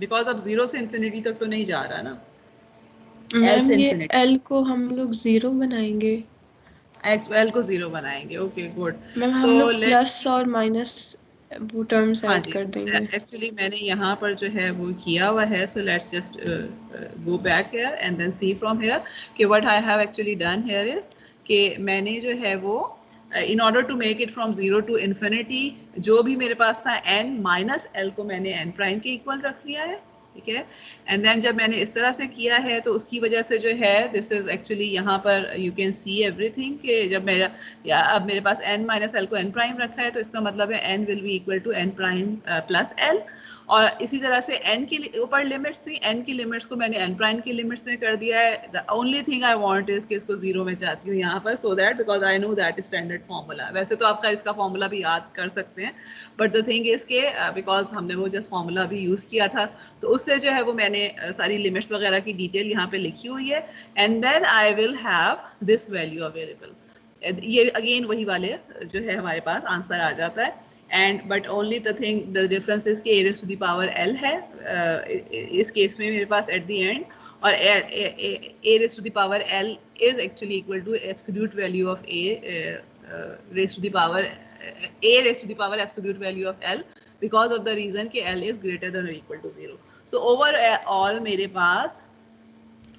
बिकॉज अब 0 से इन्फिनिटी तक तो नहीं जा रहा ना. मैम ये l को हम लोग 0 बनाएंगे. l को 0 बनाएंगे. Okay good. मैम हम लोग प्लस और माइनस वो टर्म्स ऐड कर देंगे. एक्चुअली मैंने यहाँ पर जो है वो किया हुआ है. So let's just go back here and then see from here कि what I have actually done here is कि मैंने जो है वो in order to make it from 0 to infinity जो भी मेरे पास था n माइनस l को मैंने n प्राइम के इक्वल रख लिया है. ठीक है. एंड देन जब मैंने इस तरह से किया है तो उसकी वजह से जो है दिस इज एक्चुअली यहाँ पर यू कैन सी एवरीथिंग कि जब मेरा या अब मेरे पास n माइनस l को n प्राइम रखा है तो इसका मतलब है n will be equal to n prime plus l. और इसी तरह से n की ऊपर लिमिट्स थी, n की लिमिट्स को मैंने n प्राइम की लिमिट्स में कर दिया है. The only thing I want is कि इसको 0 में चाहती हूँ यहाँ पर, so that because I know that standard formula. वैसे तो आप इसका फार्मूला भी याद कर सकते हैं, बट द थिंग इज के बिकॉज हमने वो जस्ट फार्मूला भी यूज़ किया था तो उससे जो है वो मैंने सारी लिमिट्स वगैरह की डिटेल यहाँ पे लिखी हुई है. And then I will have this value available. ये अगेन वही वाले जो है हमारे पास आंसर आ जाता है. And but only the thing the difference is के a raised to the power l है इस केस में मेरे पास एट द एंड, और a raised to the power l is actually equal to absolute value of a raised to the power absolute value of l because of the reason कि l is greater than or equal to 0. So overall मेरे पास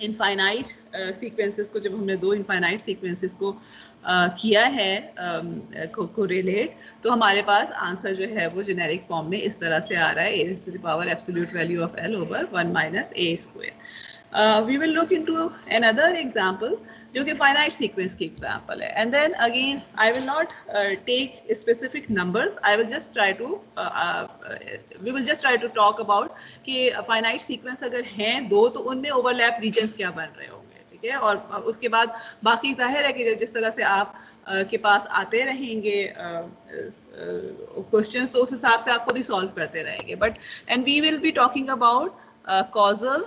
infinite sequences को जब हमने दो infinite sequences को किया है को रिलेट तो हमारे पास आंसर जो है वो जेनेरिक फॉर्म में इस तरह से आ रहा है a raised to the power absolute value of l over 1 minus a square. We will look into another example जो कि finite sequence की example है. And then again I will not take specific numbers. I will just try to we will just try to talk about कि finite sequence अगर हैं दो तो उनमें overlap regions क्या बन रहे होंगे. ठीक है. और उसके बाद बाकी जाहिर है कि जिस तरह से आप के पास आते रहेंगे क्वेश्चंस तो उस हिसाब से आप खुद ही सॉल्व करते रहेंगे. But and we will be talking about causal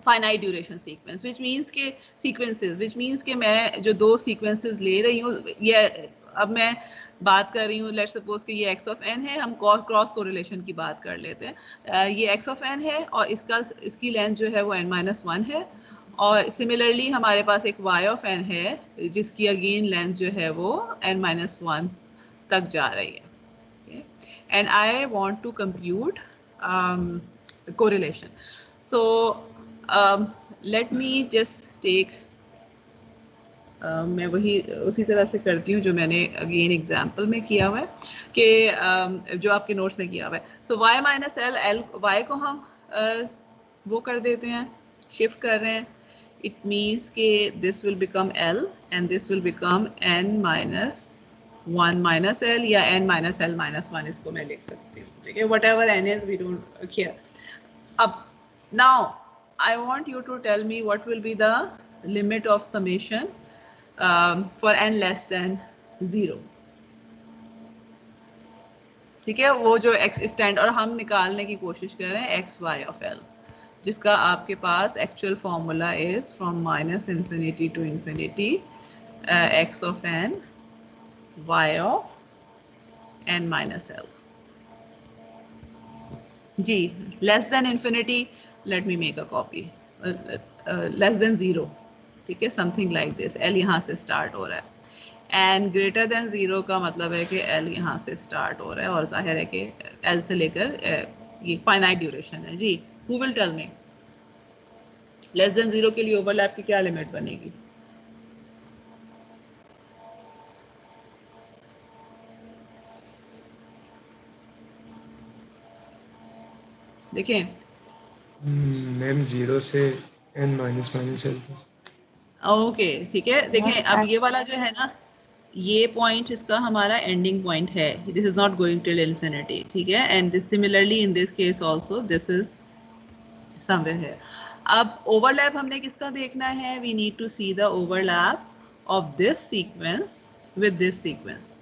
finite duration sequence which means के सीक्वेंसेस विच मीन्स के मैं जो दो सीक्वेंसेस ले रही हूँ ये अब मैं बात कर रही हूँ लेट्स सपोज कि ये x ऑफ n है. हम क्रॉस कोरिलेशन की बात कर लेते हैं. ये x ऑफ n है और इसकी लेंथ जो है वो n-1 है. और सिमिलरली हमारे पास एक y ऑफ n है जिसकी अगेन लेंथ जो है वो n-1 तक जा रही है. And I want to compute correlation. So let me just take मैं वही उसी तरह से करती हूँ जो मैंने अगेन एग्जांपल में किया हुआ है कि जो आपके नोट्स में किया हुआ है. सो y माइनस l y को हम वो कर देते हैं, शिफ्ट कर रहे हैं. इट मीन्स के this will become l and this will become n-1 minus l या n-l-1 इसको मैं लिख सकती हूँ. ठीक है. Whatever n is we don't care. अब now I want you to tell me what will be the limit of summation for n less than 0. ठीक है. वो जो x स्टैंड और हम निकालने की कोशिश कर रहे हैं x y of l जिसका आपके पास actual formula is from minus infinity to infinity x of n y of n minus l. जी less than infinity let me make a copy less than 0. ठीक है. something like this. l यहाँ से start हो रहा है and greater than 0 का मतलब है कि l यहाँ से start हो रहा है और जाहिर है कि l से लेकर ये finite duration है. जी who will tell me less than 0 के लिए overlap की क्या लिमिट बनेगी? देखिए मैम 0 से n-l. ओके ठीक है. देखें अब ये वाला जो है ना ये पॉइंट इसका हमारा एंडिंग पॉइंट है. This is not going till infinity. ठीक है. And this similarly in this case also this is somewhere here. अब ओवरलैप हमने किसका देखना है? We need to see the overlap of this sequence with this sequence.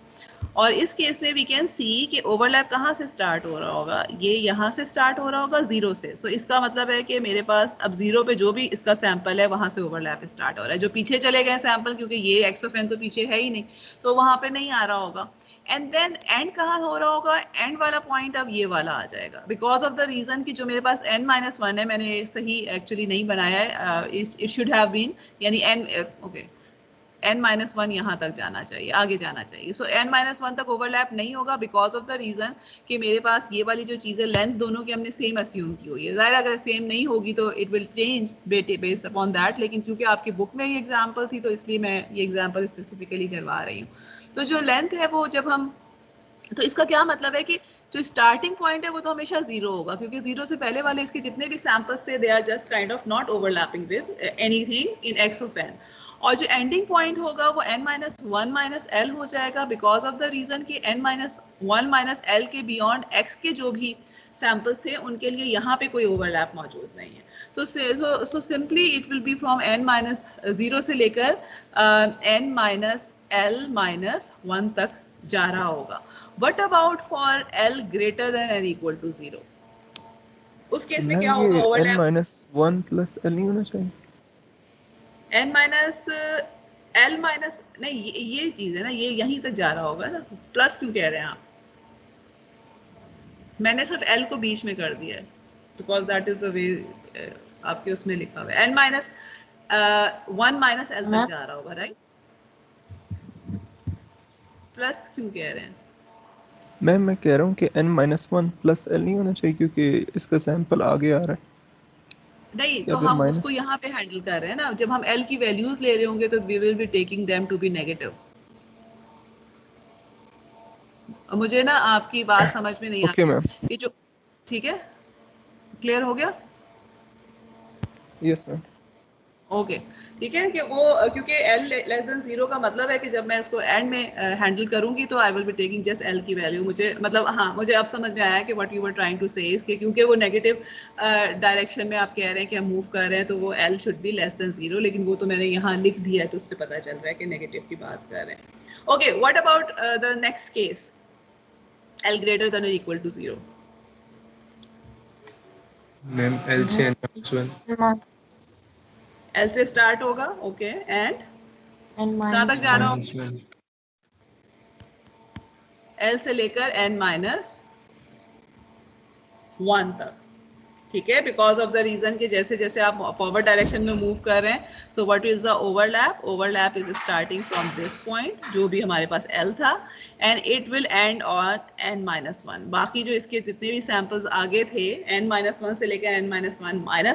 और इस केस में वी कैन सी कि ओवरलैप कहाँ से स्टार्ट हो रहा होगा, ये यहाँ से स्टार्ट हो रहा होगा 0 से। सो इसका मतलब है कि मेरे पास अब 0 पे जो भी इसका सैंपल है वहाँ से ओवरलैप स्टार्ट हो रहा है। जो पीछे चले गए सैंपल, क्योंकि ये एक्स ऑफ एन तो पीछे है ही नहीं, तो वहाँ पे नहीं आ रहा होगा। एंड देन एंड कहाँ हो रहा होगा, एंड वाला पॉइंट अब ये वाला आ जाएगा, बिकॉज ऑफ द रीजन कि जो मेरे पास n-1 है, मैंने सही एक्चुअली नहीं बनाया है, इट शुड हैव बीन, यानी n, ओके, n-1 यहाँ तक जाना चाहिए, आगे जाना चाहिए। सो n-1 तक ओवरलैप नहीं होगा बिकॉज ऑफ द रीजन कि मेरे पास ये वाली जो चीज़ है, लेंथ दोनों की हमने सेम अस्यूम की हुई है। ज़ाहिर अगर सेम नहीं होगी तो it will change based upon that, लेकिन क्योंकि आपकी बुक में ये एग्जाम्पल थी तो इसलिए मैं ये एग्जाम्पल स्पेसिफिकली करवा रही हूँ। तो जो लेंथ है वो जब हम, तो इसका क्या मतलब है कि जो स्टार्टिंग पॉइंट है वो तो हमेशा 0 होगा, क्योंकि 0 से पहले वाले इसके जितने भी सैंपल्स थे they are just kind of not overlapping with anything in X of N. और जो एंडिंग पॉइंट होगा वो n-1 - l हो जाएगा, बिकॉज ऑफ द रीजन कि n-1 - l के बियॉन्ड x के जो भी सैंपल्स थे उनके लिए यहाँ पे कोई ओवरलैप मौजूद नहीं है। So simply it will B from n-0 से लेकर n-l-1 तक जा रहा होगा। What about for l greater than or equal to 0? उस केस में क्या मैम होगा, ये ओवरलैप n-1 + l नहीं होना चाहिए? n माइनस l माइनस नहीं, ये चीज है ना, ये यहीं तक जा रहा होगा ना, प्लस क्यों कह रहे हैं आप? मैंने सिर्फ l को बीच में कर दिया है because that is the way आपके उसमें लिखा हुआ है, n-1 - l तक जा रहा होगा, राइट? प्लस क्यों कह रहे हैं? मैम मैं कह रहा हूँ कि n-1 + l नहीं होना चाहिए क्योंकि इसका सैंपल आगे आ रहा है। नहीं, कि तो अगर हम माइनस, उसको यहाँ पे हैंडल कर रहे हैं ना, जब हम l की वैल्यूज ले रहे होंगे तो we will be taking them to be negative. मुझे ना आपकी बात समझ में नहीं आ ओके रही मैम, कि जो, ठीक है, क्लियर हो गया? Yes ma'am. ओके, ठीक है कि वो क्योंकि l <0 का मतलब है कि जब मैं इसको एंड में हैंडल करूंगी तो I will be taking just l की वैल्यू। मुझे मतलब, हाँ, मुझे अब समझ में आया कि what you were trying to say इसके, क्योंकि वो नेगेटिव डायरेक्शन में आप कह रहे हैं कि हम मूव कर रहे हैं तो वो l शुड बी <0, लेकिन वो तो मैंने यहाँ लिख दिया है तो उससे पता चल रहा है कि नेगेटिव की बात कर रहे हैं। Okay, what about the next case, l greater than or equal to 0? Ma'am l से n-1 l से स्टार्ट होगा, ओके, एंड कहाँ तक जाना होगा? -1 l से लेकर n-1 तक, ठीक है, बिकॉज ऑफ द रीजन कि जैसे जैसे आप फॉरवर्ड डायरेक्शन में मूव कर रहे हैं, so what is the overlap? Overlap is starting from this point, जो भी हमारे पास l था, and it will and on n-1। बाकी जो इसके जितने भी सैंपल्स आगे थे n-1 से लेकर n-1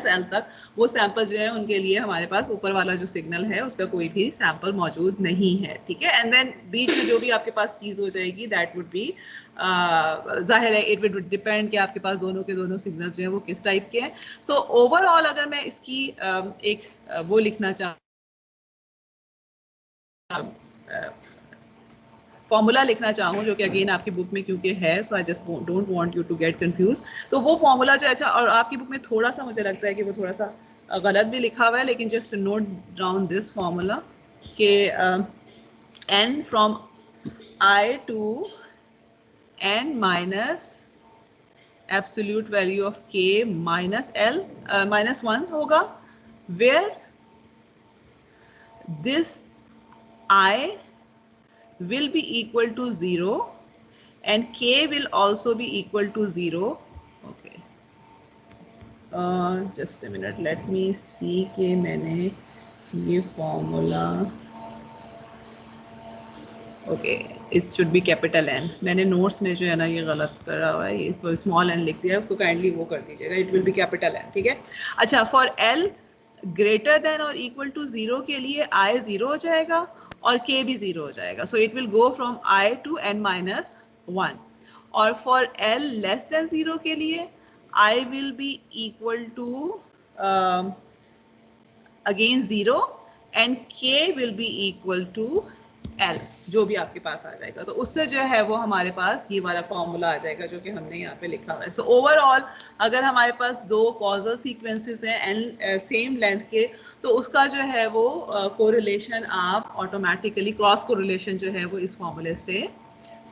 - l तक, वो सैंपल जो है उनके लिए हमारे पास ऊपर वाला जो सिग्नल है उसका कोई भी सैंपल मौजूद नहीं है, ठीक है। एंड देन बीच में जो भी आपके पास चीज हो जाएगी दैट वुड बी, जाहिर है इट विल डिपेंड कि आपके पास दोनों के दोनों सिग्नल जो है वो किस टाइप के हैं। सो ओवरऑल अगर मैं इसकी एक वो लिखना चाहूँ, फॉर्मूला लिखना चाहूँ जो कि अगेन आपकी बुक में क्योंकि है, so I just don't want you to get confuse, तो वो फॉर्मूला जो, अच्छा, और आपकी बुक में थोड़ा सा मुझे लगता है कि वो थोड़ा सा गलत भी लिखा हुआ है, लेकिन just note down this formula कि n from i to n minus absolute value of k minus l -1 होगा, where this I will be equal to 0 and k will also be equal to 0. Okay, just a minute, let me see कि मैंने ये formula, okay, it should B capital N। मैंने notes में जो है ना ये गलत करा हुआ है, ये स्मॉल n लिख दिया है, उसको काइंडली वो कर दीजिएगा, it will B capital N, ठीक है। अच्छा, फॉर l ग्रेटर देन और इक्वल टू 0 के लिए i 0 हो जाएगा और k भी 0 हो जाएगा, so it will go from i to n-1। और फॉर l लेस देन 0 के लिए i will be equal to again 0 and k will be equal to l, जो भी आपके पास आ जाएगा, तो उससे जो है वो हमारे पास ये वाला फॉर्मूला आ जाएगा जो कि हमने यहाँ पे लिखा हुआ है। सो ओवरऑल अगर हमारे पास दो कॉजल सीक्वेंसेस हैं एंड सेम लेंथ के, तो उसका जो है वो कोरिलेशन आप ऑटोमेटिकली, क्रॉस कोरिलेशन जो है वो इस फॉर्मूले से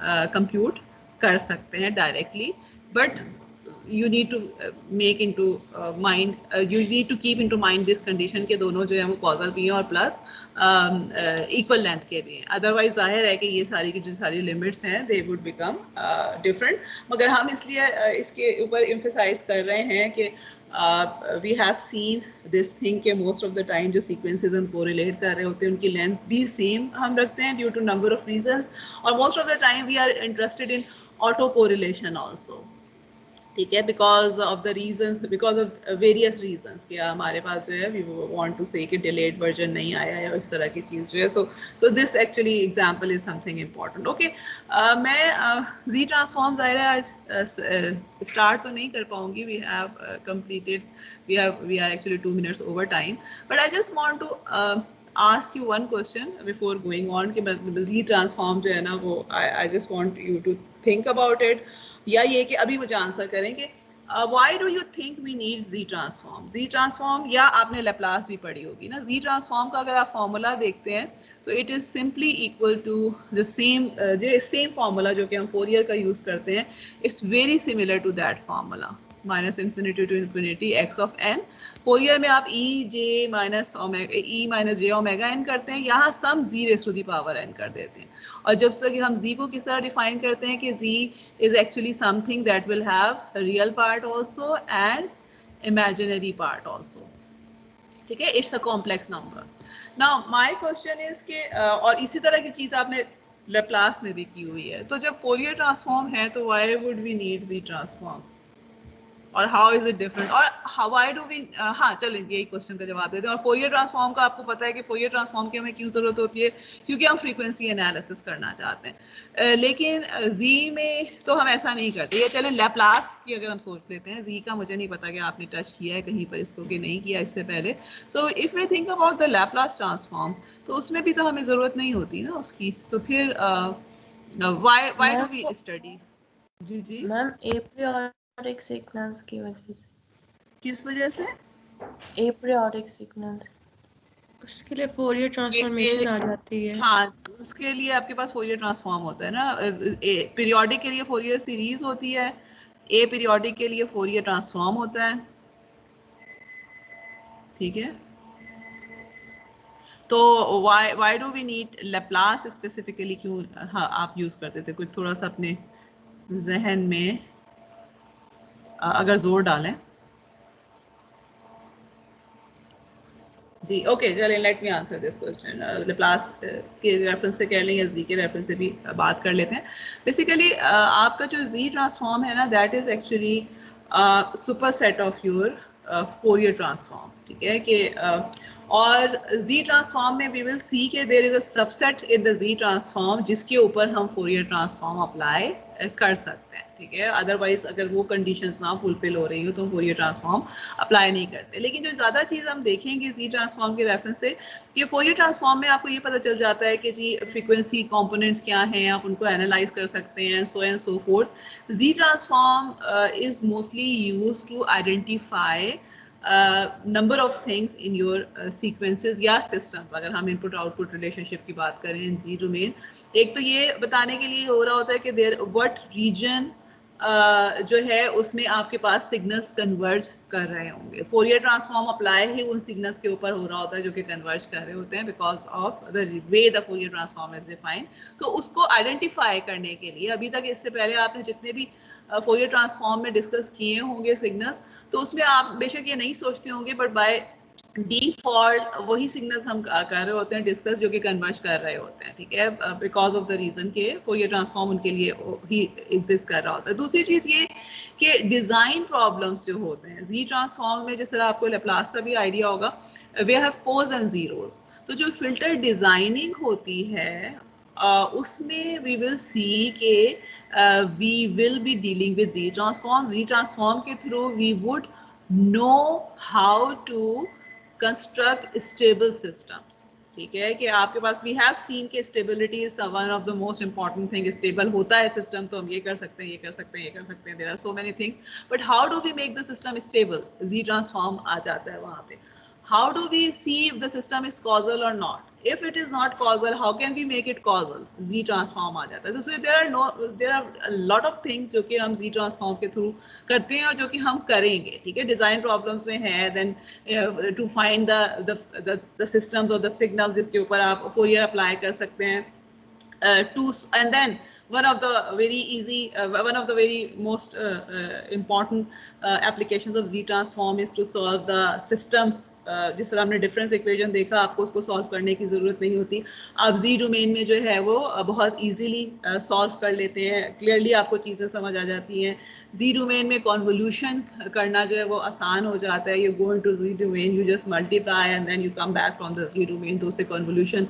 कंप्यूट कर सकते हैं directly, but you need to make into mind, you need to keep into mind this condition के दोनों जो है वो causal भी हैं और प्लस equal length के भी हैं, अदरवाइज जाहिर है कि ये सारी की जो सारी लिमिट्स हैं they would become different। मगर हम इसलिए इसके ऊपर emphasize कर रहे हैं कि we have seen this thing कि most of the time जो sequences हम correlate कर रहे होते हैं उनकी length भी same हम रखते हैं due to number of reasons, और most of the time we are interested in auto correlation also, ठीक है, because of the reasons, because of various reasons कि हमारे पास जो है वी वांट टू से कि डिलेड वर्जन नहीं आया है और इस तरह की चीज़ जो है, so this actually example is something important. Okay, मैं जी ट्रांसफॉर्म ज़ाहिर है आज स्टार्ट तो नहीं कर पाऊंगी, we have completed, we are actually 2 minutes over time, but I just want to ask you one question before going on कि जी transform जो है ना वो I just want you to think about it, या ये कि अभी मुझे आंसर करें कि why do you think we need Z transform? Z transform, या आपने लैप्लास भी पढ़ी होगी ना, Z ट्रांसफॉर्म का अगर आप फॉर्मूला देखते हैं तो it is simply equal to the same formula जो कि हम फोरियर का यूज़ करते हैं, it's very similar to that formula, minus infinity to infinity x of n. Fourier में आप e minus j omega n करते हैं, यहाँ sum z raise to the power n कर देते हैं, और जब तक हम जी को किस तरह डिफाइन करते हैं कि z is actually something that will have real part also and imaginary part also, ठीक है, it's a complex number. Now my question is के और इसी तरह की चीज़ आपने लैप्लास में भी की हुई है, तो जब फोरियर ट्रांसफॉर्म है तो why would we need Z transform, और हाउ इज इट डिफरेंट, और व्हाई डू वी, हाँ चलें यही क्वेश्चन का जवाब देते हैं। और फोरियर ट्रांसफॉर्म का आपको पता है कि फोरियर ट्रांसफॉर्म की हमें क्यों ज़रूरत होती है, क्योंकि हम फ्रीक्वेंसी एनालिसिस करना चाहते हैं, लेकिन जी में तो हम ऐसा नहीं करते। ये चलें लैप्लास की अगर हम सोच लेते हैं, जी का मुझे नहीं पता कि आपने टच किया है कहीं पर इसको कि नहीं किया इससे पहले, so if we think about the Laplace transform तो उसमें भी तो हमें ज़रूरत नहीं होती ना उसकी, तो फिर व्हाई डू वी स्टडी? जी मैम एपरियोडिक सिग्नल्स की वजह से। किस वजह से? एपरियोडिक सिग्नल्स, उसके लिए फोरियर ट्रांसफॉर्मेशन आ जाती है। हाँ, उसके लिए आपके पास फोरियर ट्रांसफॉर्म होता है ना, पीरियोडिक के लिए फोरियर सीरीज होती है, ए पीरियोडिक के लिए फोरियर ट्रांसफॉर्म होता है, ठीक है। तो why do we need Laplace specifically, क्यों हाँ आप यूज करते थे, कुछ थोड़ा सा अपने जहन में अगर जोर डालें। जी ओके, चलें let me answer this question. Laplace के रेफरेंस से कर लें या जी के रेफरेंस से भी बात कर लेते हैं। बेसिकली आपका जो जी ट्रांसफॉर्म है ना, that is actually super set of your Fourier transform, ठीक है कि और जी ट्रांसफॉर्म में वी विल सी के there is a subset in the Z transform जिसके ऊपर हम फोरियर ट्रांसफॉर्म अप्लाई कर सकते हैं, ठीक है। अदरवाइज अगर वो कंडीशंस ना फुलफिल हो रही हो तो फोरियर ट्रांसफॉर्म अप्लाई नहीं करते। लेकिन जो ज़्यादा चीज़ हम देखेंगे जी ट्रांसफॉर्म के रेफरेंस से कि फोरियर ट्रांसफॉर्म में आपको ये पता चल जाता है कि जी फ्रीक्वेंसी कंपोनेंट्स क्या हैं, आप उनको एनालाइज कर सकते हैं, so and so forth. Z transform is mostly used to identify number of things in your sequences या सिस्टम्स। अगर हम इनपुट आउटपुट रिलेशनशिप की बात करें इन जी डोमेन, एक तो ये बताने के लिए हो रहा होता है कि देयर व्हाट रीजन जो है उसमें आपके पास सिग्नल्स कन्वर्ज कर रहे होंगे। फोरियर ट्रांसफॉर्म अप्लाई ही उन सिग्नल्स के ऊपर हो रहा होता है जो कि कन्वर्ज कर रहे होते हैं because of the way the Fourier transform is defined. तो उसको आइडेंटिफाई करने के लिए अभी तक इससे पहले आपने जितने भी फोरियर ट्रांसफॉर्म में डिस्कस किए होंगे सिग्नल्स, तो उसमें आप बेशक ये नहीं सोचते होंगे बट बाय डिफॉल्ट वही सिग्नल्स हम कर रहे होते हैं डिस्कस जो कि कन्वर्ज कर रहे होते हैं, ठीक है, बिकॉज ऑफ द रीजन के फोरियर ट्रांसफॉर्म उनके लिए ही एग्जिस्ट कर रहा होता है। दूसरी चीज़ ये कि डिज़ाइन प्रॉब्लम्स जो होते हैं जी ट्रांसफॉर्म में, जिस तरह आपको लैप्लास का भी आइडिया होगा, वे हैव पोल्स एंड जीरोस, तो जो फिल्टर डिज़ाइनिंग होती है उसमें वी विल सी के we will be dealing with z transform. Z transform के through we would know how to construct stable systems, ठीक है, कि आपके पास वी हैव सीन के stability is one of the most important thing. Stable होता है सिस्टम तो हम ये कर सकते हैं, ये कर सकते हैं, ये कर सकते हैं, there are so many things, but how do we make the system stable? Z transform आ जाता है वहाँ पे। how do we see if the system is causal or not? If it is not causal, how can we make it causal? Z transform आ जाता है. So there are a lot of things जो कि हम Z transform के through करते हैं और जो कि हम करेंगे, ठीक है. Design problems में है, then to find the systems or the signals जिसके ऊपर आप Fourier apply कर सकते हैं. And then one of the very most important applications of Z transform is to solve the systems. जिस तरह हमने डिफरेंस इक्वेशन देखा, आपको उसको सॉल्व करने की ज़रूरत नहीं होती. आप जी डोमेन में जो है वो बहुत इजीली सॉल्व कर लेते हैं. क्लियरली आपको चीज़ें समझ आ जाती हैं. जी डोमेन में कॉन्वोल्यूशन करना जो है वो आसान हो जाता है. You go into Z domain, you just multiply and then you come back from the Z domain. तो उससे कॉन्वोल्यूशन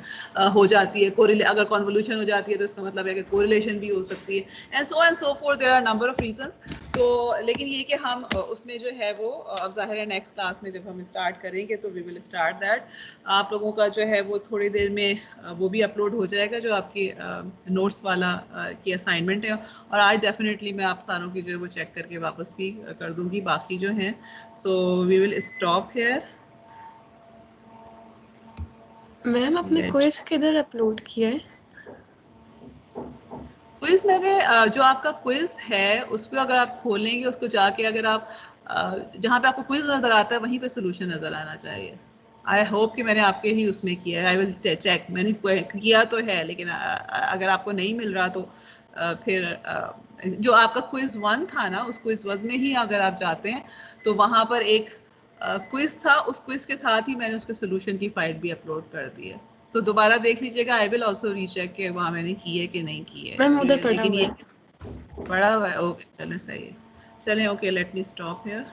हो जाती है. अगर कॉन्वोल्यूशन हो जाती है तो इसका मतलब है कि कोरिलेशन भी हो सकती है. And so forth. There are number of reasons. तो लेकिन ये कि हम उसमें जो है वो अब ज़ाहिर है नेक्स्ट क्लास में जब हम स्टार्ट करेंगे तो वी विल स्टार्ट दैट. आप लोगों का जो है वो थोड़ी देर में वो भी अपलोड हो जाएगा जो आपकी नोट्स वाला की असाइनमेंट है. और आज डेफिनेटली मैं आप सारों की जो है वो चेक करके वापस भी कर दूंगी बाकी जो हैं. So we will stop here. Ma'am आपने क्विज किधर अपलोड किया है? क्विज मैंने जो आपका क्विज है उस पर अगर आप खोलेंगे उसको जाके, अगर आप जहाँ पे आपको क्विज नज़र आता है वहीं पे सोल्यूशन नज़र आना चाहिए. आई होप कि मैंने आपके ही उसमें किया है. I will check. मैंने किया तो है, लेकिन अगर आपको नहीं मिल रहा तो फिर जो आपका क्विज 1 था ना, उस क्विज 1 में ही अगर आप जाते हैं तो वहाँ पर एक क्विज था. उस क्विज के साथ ही मैंने उसके सोल्यूशन की फाइल भी अपलोड कर दी है. तो दोबारा देख लीजिएगा. आई विल ऑल्सो रीचेक कि वहाँ मैंने की है कि नहीं की है. मैम उधर पड़ा लेकिन हुआ ये पड़ा हुआ है. ओके, चलें, सही है. चलें, okay, let me stop here.